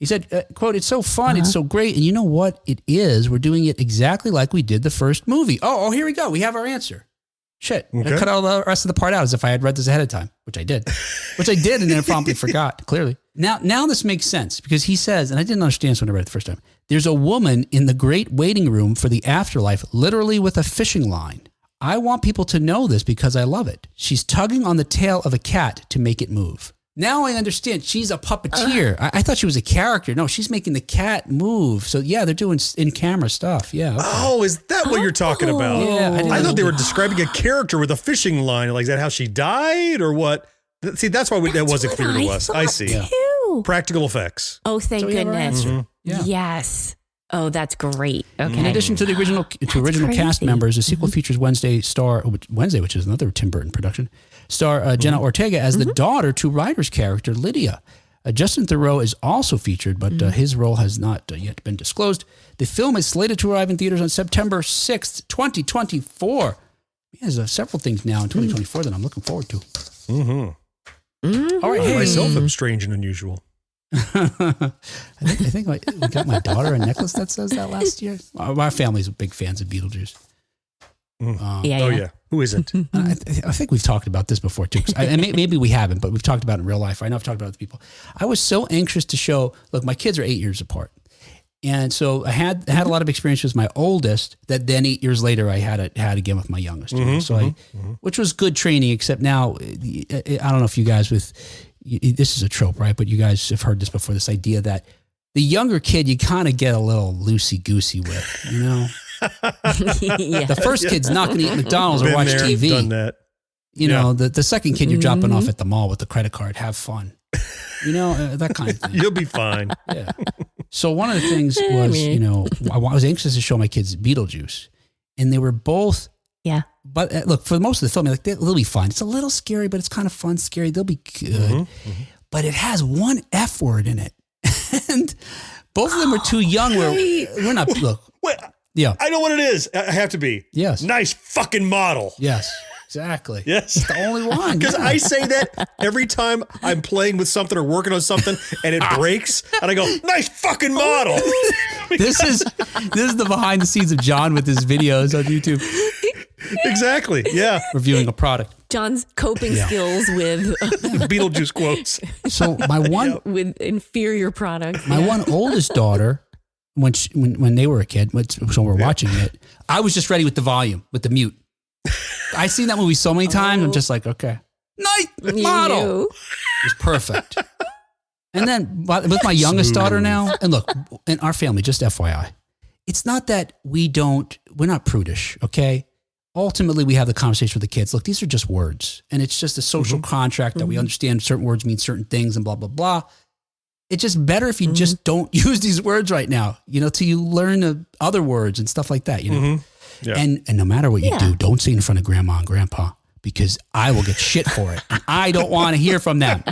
Speaker 1: He said, quote, "It's so fun, it's so great, and you know what it is? We're doing it exactly like we did the first movie." Oh, here we go. We have our answer. Shit. Okay. I cut all the rest of the part out as if I had read this ahead of time, which I did, and then I promptly forgot, clearly. Now this makes sense because he says, and I didn't understand this when I read it the first time, there's a woman in the great waiting room for the afterlife, literally with a fishing line. I want people to know this because I love it. She's tugging on the tail of a cat to make it move. Now I understand. She's a puppeteer. I thought she was a character. No, she's making the cat move. So yeah, they're doing in-camera stuff. Yeah. Okay.
Speaker 3: Oh, is that what you're talking about?
Speaker 1: Yeah.
Speaker 3: I thought they were describing a character with a fishing line. Like, is that how she died or what? See, that's why that wasn't clear to us. I see.
Speaker 2: Too.
Speaker 3: Practical effects.
Speaker 2: Oh, thank goodness.
Speaker 1: Yeah.
Speaker 2: Yes. Oh, that's great. Okay.
Speaker 1: In addition to the original cast members, the sequel features Wednesday, which is another Tim Burton production, star Jenna Ortega as the daughter to Ryder's character Lydia. Justin Theroux is also featured, but his role has not yet been disclosed. The film is slated to arrive in theaters on September 6th, 2024. There's several things now in 2024 that I'm looking forward to.
Speaker 3: All right, I myself am strange and unusual.
Speaker 1: I think we got my daughter a necklace that says that last year. My family's big fans of Beetlejuice.
Speaker 2: Yeah.
Speaker 3: Who isn't?
Speaker 1: I think we've talked about this before too. Maybe we haven't, but we've talked about it in real life. I know I've talked about it with people. I was so anxious to show. Look, my kids are 8 years apart, and so I had a lot of experience with my oldest. That then 8 years later, I had again with my youngest. Which was good training. Except now, I don't know if you guys this is a trope, right? But you guys have heard this before. This idea that the younger kid you kind of get a little loosey goosey with, you know. The first kid's not going to eat McDonald's or watch TV.
Speaker 3: Done that.
Speaker 1: You know, the second kid you're dropping off at the mall with the credit card. Have fun. You know, that kind of thing.
Speaker 3: You'll be fine.
Speaker 1: Yeah. So one of the things was, you know, I was anxious to show my kids Beetlejuice, and they were both.
Speaker 2: Yeah.
Speaker 1: But look, for most of the film, like they'll be fine. It's a little scary, but it's kind of fun, scary. They'll be good. But it has one F word in it, and both of them are too young. We're not. Look.
Speaker 3: Wait.
Speaker 1: Yeah.
Speaker 3: I know what it is. I have to be.
Speaker 1: Yes.
Speaker 3: Nice fucking model.
Speaker 1: Yes. Exactly.
Speaker 3: Yes.
Speaker 1: It's the only one.
Speaker 3: Because I say that every time I'm playing with something or working on something and it breaks and I go, nice fucking model.
Speaker 1: This is the behind the scenes of John with his videos on YouTube.
Speaker 3: Exactly. Yeah.
Speaker 1: Reviewing a product.
Speaker 2: John's coping skills with
Speaker 3: Beetlejuice quotes.
Speaker 1: So my one
Speaker 2: with inferior products.
Speaker 1: My one oldest daughter, when they were a kid, so we're watching it, I was just ready with the volume, with the mute. I've seen that movie so many times. I'm just like, okay, nice model. It was perfect. And then with my youngest daughter now, and look, in our family, just FYI, it's not that we're not prudish, okay? Ultimately, we have the conversation with the kids. Look, these are just words, and it's just a social contract that we understand certain words mean certain things and blah, blah, blah. It's just better if you just don't use these words right now, you know, till you learn other words and stuff like that, you know? Yeah. And no matter what you do, don't say it in front of grandma and grandpa, because I will get shit for it. And I don't want to hear from them.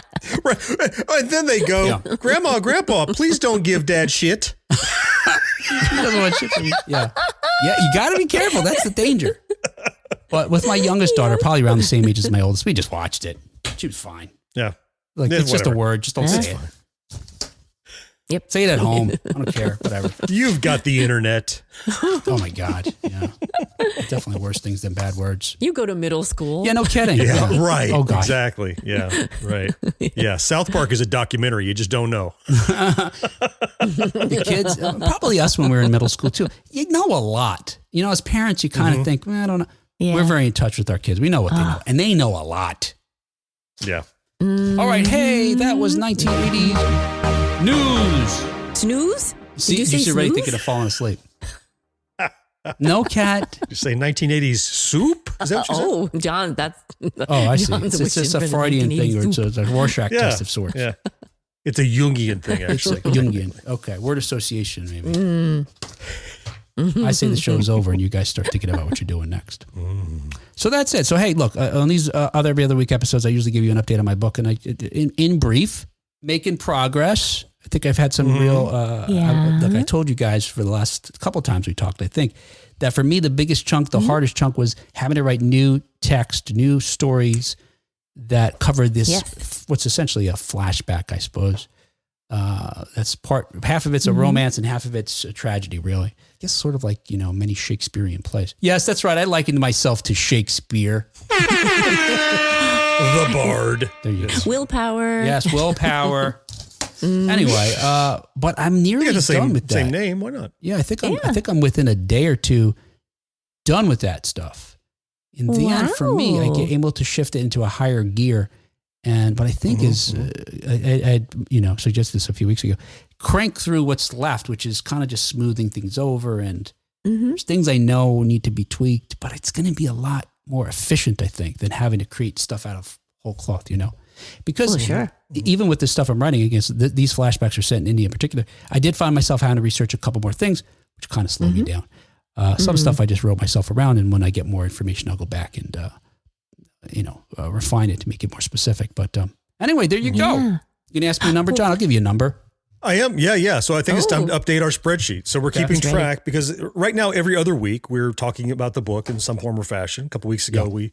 Speaker 3: Right. And then they go, Grandma, Grandpa, please don't give Dad shit.
Speaker 1: He doesn't want shit from you. Yeah. Yeah, you got to be careful. That's the danger. But with my youngest daughter, probably around the same age as my oldest, we just watched it. She was fine.
Speaker 3: Yeah.
Speaker 1: Like, it's just a word. Just don't say it.
Speaker 2: Yep.
Speaker 1: Say it at home. I don't care. Whatever.
Speaker 3: You've got the internet.
Speaker 1: Oh my God. Yeah. Definitely worse things than bad words.
Speaker 2: You go to middle school.
Speaker 1: Yeah, no kidding.
Speaker 3: Yeah, right.
Speaker 1: Oh God.
Speaker 3: Exactly. Yeah, right. Yeah. South Park is a documentary. You just don't know.
Speaker 1: The kids, probably us when we were in middle school too. You know a lot. You know, as parents, you kind of think, well, I don't know. Yeah. We're very in touch with our kids. We know what they know, and they know a lot.
Speaker 3: Yeah.
Speaker 1: All right. Hey, that was 1980s news.
Speaker 2: Snooze?
Speaker 1: See, you're already thinking of falling asleep. No, Cat.
Speaker 3: You say 1980s soup? Is that what you said?
Speaker 2: Oh, John, that's...
Speaker 1: Oh, I see. It's just a Freudian thing, or it's a Rorschach test of sorts.
Speaker 3: Yeah. It's a Jungian thing, actually.
Speaker 1: Jungian. Okay. Word association, maybe. I say the show's over and you guys start thinking about what you're doing next. So that's it. So, hey, look, on these every other week episodes, I usually give you an update on my book. And in brief, making progress. I think I've had some real, like I told you guys for the last couple of times we talked, I think that for me, the biggest chunk, the hardest chunk was having to write new text, new stories that cover this, what's essentially a flashback, I suppose. That's half of it's a romance and half of it's a tragedy, really. I guess sort of like, you know, many Shakespearean plays. Yes, that's right. I likened myself to Shakespeare.
Speaker 3: The Bard.
Speaker 1: There you go.
Speaker 2: Willpower.
Speaker 1: Yes, willpower. Anyway, but I'm nearly done with that.
Speaker 3: Same name, why not?
Speaker 1: Yeah, I think I'm within a day or two done with that stuff. In the end, for me, I get able to shift it into a higher gear And what I think is, I suggested this a few weeks ago, crank through what's left, which is kind of just smoothing things over. And there's things I know need to be tweaked, but it's going to be a lot more efficient, I think, than having to create stuff out of whole cloth, Because even with the stuff I'm writing against, these flashbacks are set in India in particular, I did find myself having to research a couple more things, which kind of slowed me down. Some stuff I just wrote myself around, and when I get more information, I'll go back and, refine it to make it more specific. But anyway, there you go. You can ask me a number, John. I'll give you a number.
Speaker 3: I am. Yeah. So I think it's time to update our spreadsheet. So we're keeping track because right now, every other week, we're talking about the book in some form or fashion. A couple weeks ago, we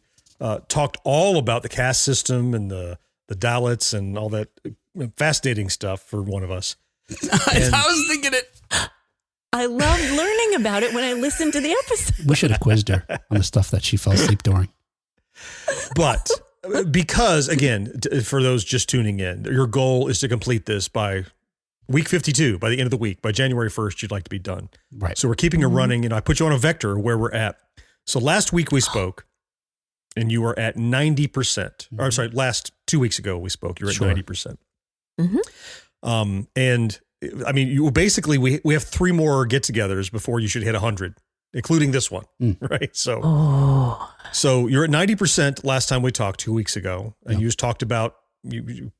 Speaker 3: talked all about the caste system and the Dalits and all that fascinating stuff for one of us.
Speaker 1: I was thinking it.
Speaker 2: I loved learning about it when I listened to the episode.
Speaker 1: We should have quizzed her on the stuff that she fell asleep during.
Speaker 3: But because, again, for those just tuning in, your goal is to complete this by week 52, by the end of the week. By January 1st, you'd like to be done.
Speaker 1: Right.
Speaker 3: So we're keeping it running, and I put you on a vector where we're at. So last week we spoke, and you were at 90%. Or sorry, last 2 weeks ago we spoke. You're at 90%. And I mean, you basically we have 3 more get-togethers before you should hit 100, including this one, right? So, so you're at 90% last time we talked 2 weeks ago, and you just talked about you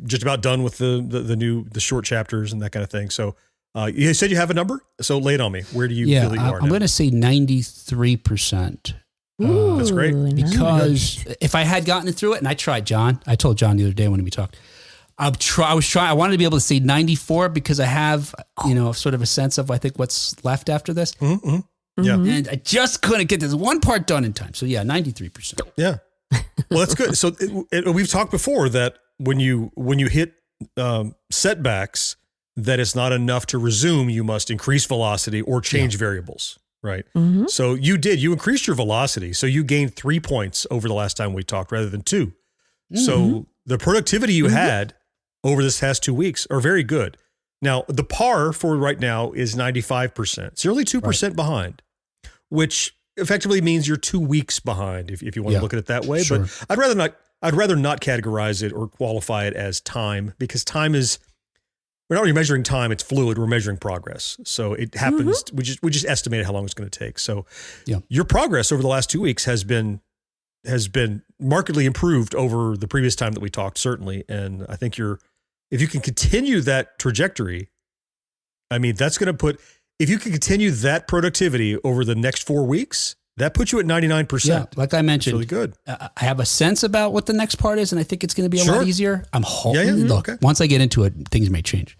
Speaker 3: just about done with the short chapters and that kind of thing. So, you said you have a number, so lay it on me. Where do you feel that you are now?
Speaker 1: I'm going to say 93%.
Speaker 3: That's great.
Speaker 1: Because if I had gotten through it, and I tried, John, I told John the other day when we talked, I wanted to be able to say 94 because I have, sort of a sense of, I think, what's left after this.
Speaker 3: Yeah.
Speaker 1: And I just couldn't get this one part done in time. So 93%.
Speaker 3: Yeah. Well, that's good. So we've talked before that when you hit setbacks, that it's not enough to resume, you must increase velocity or change variables. Right. So you increased your velocity. So you gained 3 points over the last time we talked rather than 2. So the productivity you had over this past 2 weeks are very good. Now, the par for right now is 95%. So you're only 2% behind, which effectively means you're 2 weeks behind if you want to look at it that way.
Speaker 1: Sure.
Speaker 3: But I'd rather not categorize it or qualify it as time, because time is, we're not really measuring time, it's fluid, we're measuring progress. So it happens, we just estimated how long it's going to take. So your progress over the last 2 weeks has been markedly improved over the previous time that we talked, certainly. And I think if you can continue that trajectory, I mean, if you can continue that productivity over the next 4 weeks, that puts you at 99%.
Speaker 1: Yeah, like I mentioned,
Speaker 3: really good.
Speaker 1: I have a sense about what the next part is, and I think it's going to be a lot easier. I'm hoping. Look, once I get into it, things may change.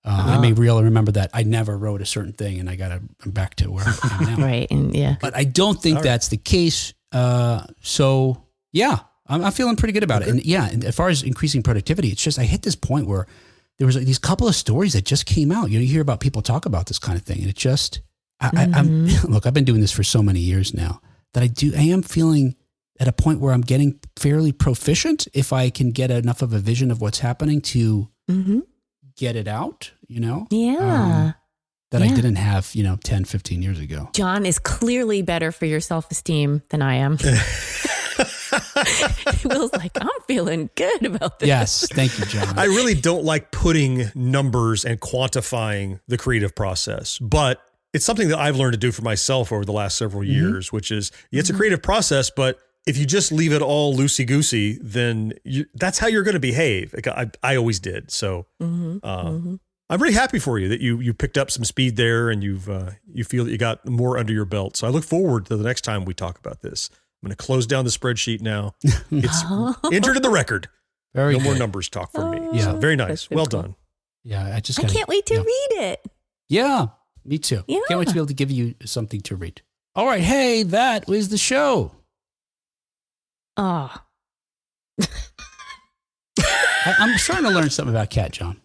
Speaker 1: I may really remember that I never wrote a certain thing, and I'm back to where I am now.
Speaker 2: Right,
Speaker 1: But I don't think that's the case. So I'm feeling pretty good about it. And as far as increasing productivity, it's just I hit this point where there was these couple of stories that just came out. You hear about people talk about this kind of thing, and it just look, I've been doing this for so many years now that I am feeling at a point where I'm getting fairly proficient if I can get enough of a vision of what's happening to get it out, that I didn't have, 10, 15 years ago.
Speaker 2: John is clearly better for your self-esteem than I am. Will's like, I'm feeling good about this.
Speaker 1: Yes, thank you, John.
Speaker 3: I really don't like putting numbers and quantifying the creative process, but it's something that I've learned to do for myself over the last several years, which is it's a creative process, but if you just leave it all loosey-goosey, then that's how you're going to behave. I always did. So I'm really happy for you that you picked up some speed there, and you feel that you got more under your belt. So I look forward to the next time we talk about this. I'm going to close down the spreadsheet now. It's entered in the record. No more numbers talk for me.
Speaker 1: Yeah.
Speaker 3: So very nice. Well done.
Speaker 1: Yeah. I
Speaker 2: can't wait to read it.
Speaker 1: Yeah, me too. Yeah. Can't wait to be able to give you something to read. All right. Hey, that was the show.
Speaker 2: Oh.
Speaker 1: I'm starting to learn something about Kat, John.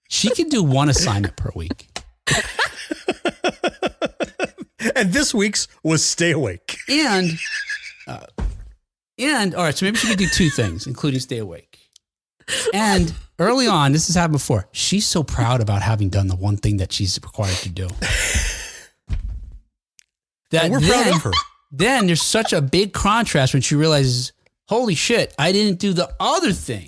Speaker 1: She can do one assignment per week.
Speaker 3: And this week's was stay awake.
Speaker 1: And all right, so maybe she could do 2 things, including stay awake. And early on, this has happened before, she's so proud about having done the one thing that she's required to do.
Speaker 3: We're proud of her.
Speaker 1: Then there's such a big contrast when she realizes, holy shit, I didn't do the other thing.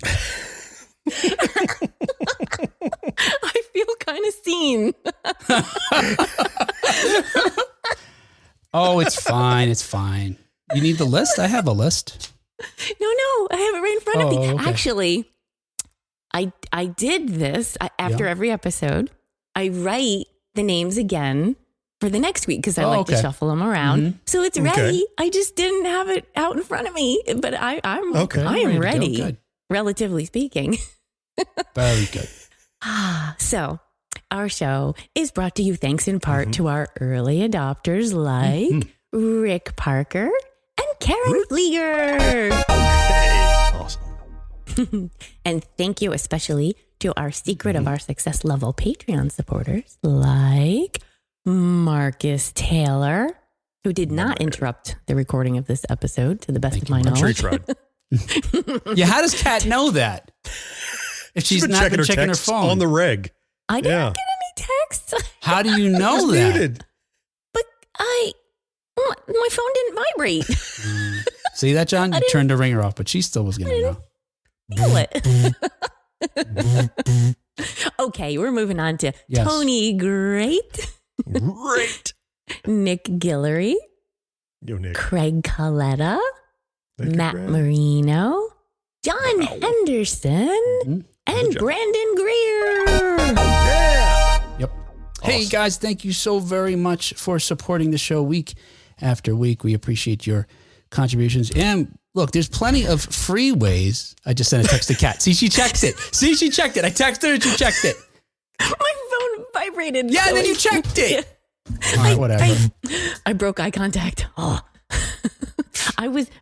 Speaker 2: I feel kind of seen.
Speaker 1: Oh, it's fine. It's fine. You need the list? I have a list.
Speaker 2: No, I have it right in front of me.
Speaker 1: Okay.
Speaker 2: Actually, I did this after every episode. I write the names again for the next week because I like to shuffle them around. Mm-hmm. So it's ready. I just didn't have it out in front of me, but I am ready, relatively speaking.
Speaker 1: Very good.
Speaker 2: So our show is brought to you thanks in part to our early adopters like Rick Parker and Karen Flieger.
Speaker 3: Awesome.
Speaker 2: And thank you especially to our Secret of Our Success level Patreon supporters like Marcus Taylor, who did not interrupt the recording of this episode to the best of my knowledge.
Speaker 3: I'm sure he tried.
Speaker 1: Yeah, how does Kat know that? If she's not been checking her phone.
Speaker 3: On the reg.
Speaker 2: I didn't get any texts.
Speaker 1: How do you know that?
Speaker 3: Muted.
Speaker 2: But my phone didn't vibrate.
Speaker 1: See that, John? You turned the ringer off, but she still was going to know.
Speaker 2: Feel it. Okay, we're moving on to Tony Great. Nick Guillory.
Speaker 3: Yo, Nick.
Speaker 2: Craig Coletta. Matt Marino. John Henderson. And Brandon Greer.
Speaker 1: Yep. Hey, guys, thank you so very much for supporting the show week after week. We appreciate your contributions. And look, there's plenty of free ways. I just sent a text to Kat. See, she checks it. See, she checked it. I texted her and she checked it.
Speaker 2: My phone vibrated.
Speaker 1: Yeah, and then you checked it. All right, whatever.
Speaker 2: I broke eye contact. Oh.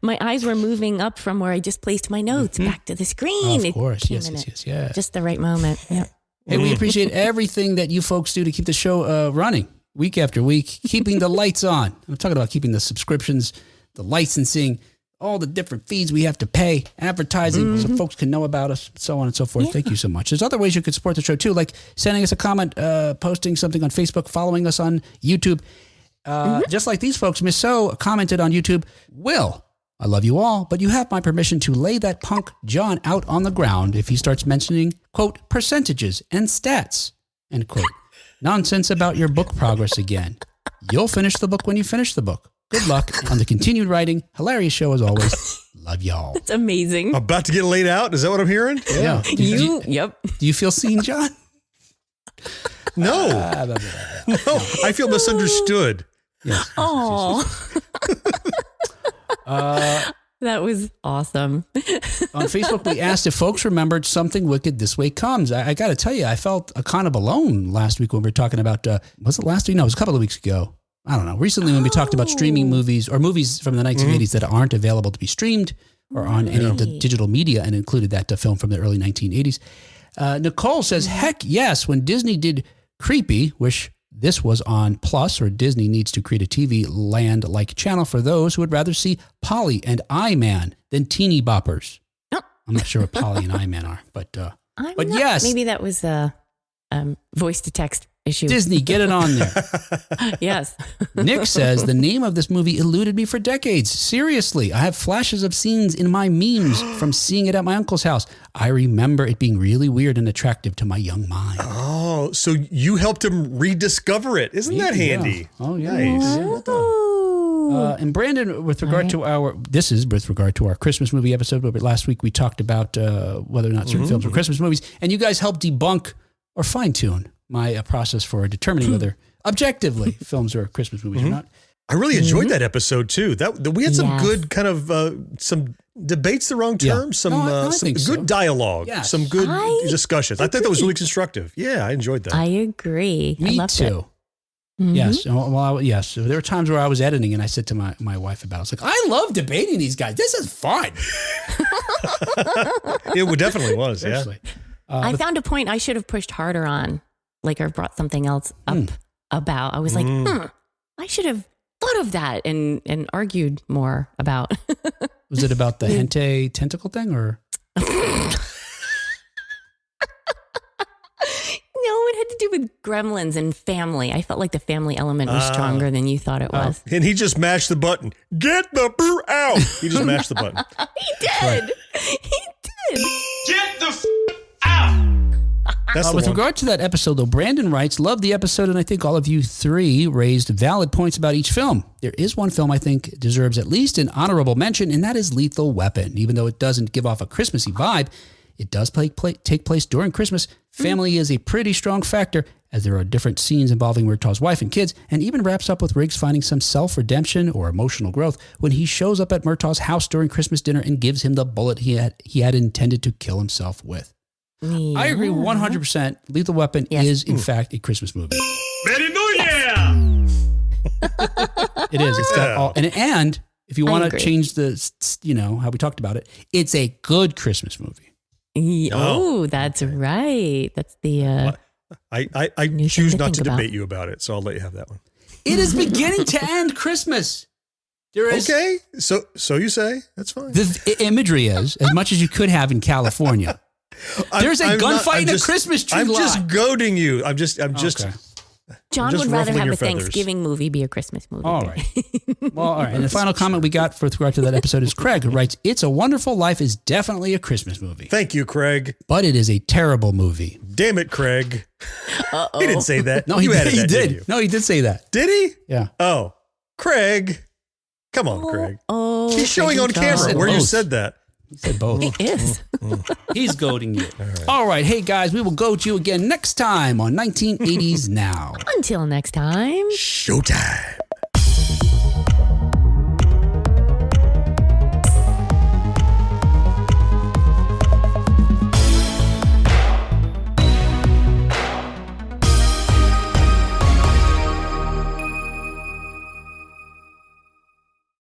Speaker 2: My eyes were moving up from where I just placed my notes back to the screen.
Speaker 1: Of course. Yes.
Speaker 2: Just the right moment. Yep.
Speaker 1: Hey, we appreciate everything that you folks do to keep the show running week after week, keeping the lights on. I'm talking about keeping the subscriptions, the licensing, all the different fees we have to pay, advertising, so folks can know about us, so on and so forth. Yeah. Thank you so much. There's other ways you could support the show too, like sending us a comment, posting something on Facebook, following us on YouTube. Just like these folks, Miss So commented on YouTube, Will, I love you all, but you have my permission to lay that punk John out on the ground if he starts mentioning, quote, percentages and stats, end quote. Nonsense about your book progress again. You'll finish the book when you finish the book. Good luck on the continued writing. Hilarious show as always. Love y'all.
Speaker 2: It's amazing.
Speaker 3: About to get laid out? Is that what I'm hearing?
Speaker 1: Yeah.
Speaker 2: Yep.
Speaker 1: Do you feel seen, John?
Speaker 3: No. No, I feel misunderstood.
Speaker 1: Yes.
Speaker 2: Oh. That was awesome.
Speaker 1: On Facebook, we asked if folks remembered Something Wicked This Way Comes. I got to tell you, I felt kind of alone last week when we were talking about, was it last week? No, it was a couple of weeks ago. I don't know. Recently, when we talked about streaming movies or movies from the 1980s that aren't available to be streamed or on any of the digital media, and included that film from the early 1980s. Nicole says, heck yes, when Disney did Creepy, which this was on Plus, or Disney needs to create a TV land-like channel for those who would rather see Polly and I-Man than teeny boppers. I'm not sure what Polly and I-Man are, but yes.
Speaker 2: Maybe that was a voice-to-text issue.
Speaker 1: Disney, get it on there.
Speaker 2: Yes.
Speaker 1: Nick says, the name of this movie eluded me for decades. Seriously, I have flashes of scenes in my memes from seeing it at my uncle's house. I remember it being really weird and attractive to my young mind.
Speaker 3: Oh, so you helped him rediscover it. Isn't that handy?
Speaker 1: Yeah. Oh, yeah.
Speaker 3: Nice.
Speaker 1: And Brandon, with regard to our Christmas movie episode, but last week we talked about whether or not certain films were Christmas movies, and you guys helped debunk or fine-tune my process for determining whether objectively films are Christmas movies or not.
Speaker 3: I really enjoyed that episode too. We had some good kind of some debates, the wrong term, some good dialogue, some good discussions. I thought that was really constructive. Yeah, I enjoyed that.
Speaker 2: I agree.
Speaker 1: Me
Speaker 2: I loved
Speaker 1: too.
Speaker 2: It.
Speaker 1: Yes. Well, yes. So there were times where I was editing and I said to my wife about it, I was like, I love debating these guys. This is fun.
Speaker 3: It definitely was.
Speaker 1: Seriously.
Speaker 2: I found a point I should have pushed harder on, like I brought something else up about. I was like, I should have thought of that and argued more about.
Speaker 1: Was it about the hentai tentacle thing or?
Speaker 2: No, it had to do with Gremlins and family. I felt like the family element was stronger than you thought it was.
Speaker 3: And he just mashed the button. Get the boo out. He just mashed the button.
Speaker 2: He did. He did.
Speaker 4: Get the out.
Speaker 3: That's the
Speaker 1: With
Speaker 3: one.
Speaker 1: regard to that episode, though, Brandon writes, "Love the episode, and I think all of you three raised valid points about each film. There is one film I think deserves at least an honorable mention, and that is Lethal Weapon. Even though it doesn't give off a Christmassy vibe, it does take place during Christmas. Family is a pretty strong factor, as there are different scenes involving Murtaugh's wife and kids, and even wraps up with Riggs finding some self-redemption or emotional growth when he shows up at Murtaugh's house during Christmas dinner and gives him the bullet he had intended to kill himself with."
Speaker 2: Yeah.
Speaker 1: I agree 100%. Lethal Weapon is, in fact, a Christmas movie.
Speaker 4: Merry New Year.
Speaker 1: It is. It's got all, and if you want to
Speaker 2: agree.
Speaker 1: change the, how we talked about it, it's a good Christmas movie.
Speaker 2: Oh, that's right. That's the.
Speaker 3: I
Speaker 2: New
Speaker 3: choose
Speaker 2: thing to
Speaker 3: not to
Speaker 2: think about.
Speaker 3: debate you about it, so I'll let you have that one.
Speaker 1: It is beginning to end Christmas. There is
Speaker 3: Okay, so you say. That's fine.
Speaker 1: the imagery is as much as you could have in California. There's a gunfight in a Christmas tree
Speaker 3: I'm
Speaker 1: lot.
Speaker 3: just goading you. I'm just.
Speaker 1: Okay.
Speaker 2: John
Speaker 3: just
Speaker 2: would rather
Speaker 3: ruffling
Speaker 2: have
Speaker 3: your
Speaker 2: a
Speaker 3: feathers.
Speaker 2: Thanksgiving movie be a Christmas movie.
Speaker 1: All right. Well, all right. And the final comment we got with regard to that episode is Craig, who writes, "It's a Wonderful Life is definitely a Christmas movie,
Speaker 3: Thank you, Craig.
Speaker 1: but it is a terrible movie."
Speaker 3: Damn it, Craig.
Speaker 2: Uh-oh.
Speaker 3: He didn't say that.
Speaker 1: No, he
Speaker 3: you
Speaker 1: did.
Speaker 3: added
Speaker 1: He
Speaker 3: that,
Speaker 1: did.
Speaker 3: didn't you?
Speaker 1: No, he did say that.
Speaker 3: Did he?
Speaker 1: Yeah.
Speaker 3: Oh, Craig. Come on, Craig.
Speaker 2: Oh,
Speaker 3: He's showing on
Speaker 2: Craig and
Speaker 3: camera
Speaker 2: John.
Speaker 3: where you
Speaker 1: both.
Speaker 3: said that.
Speaker 1: He said both.
Speaker 2: He is.
Speaker 1: He's goading you. All right. Hey, guys, we will goad you again next time on 1980s Now.
Speaker 2: Until next time.
Speaker 3: Showtime.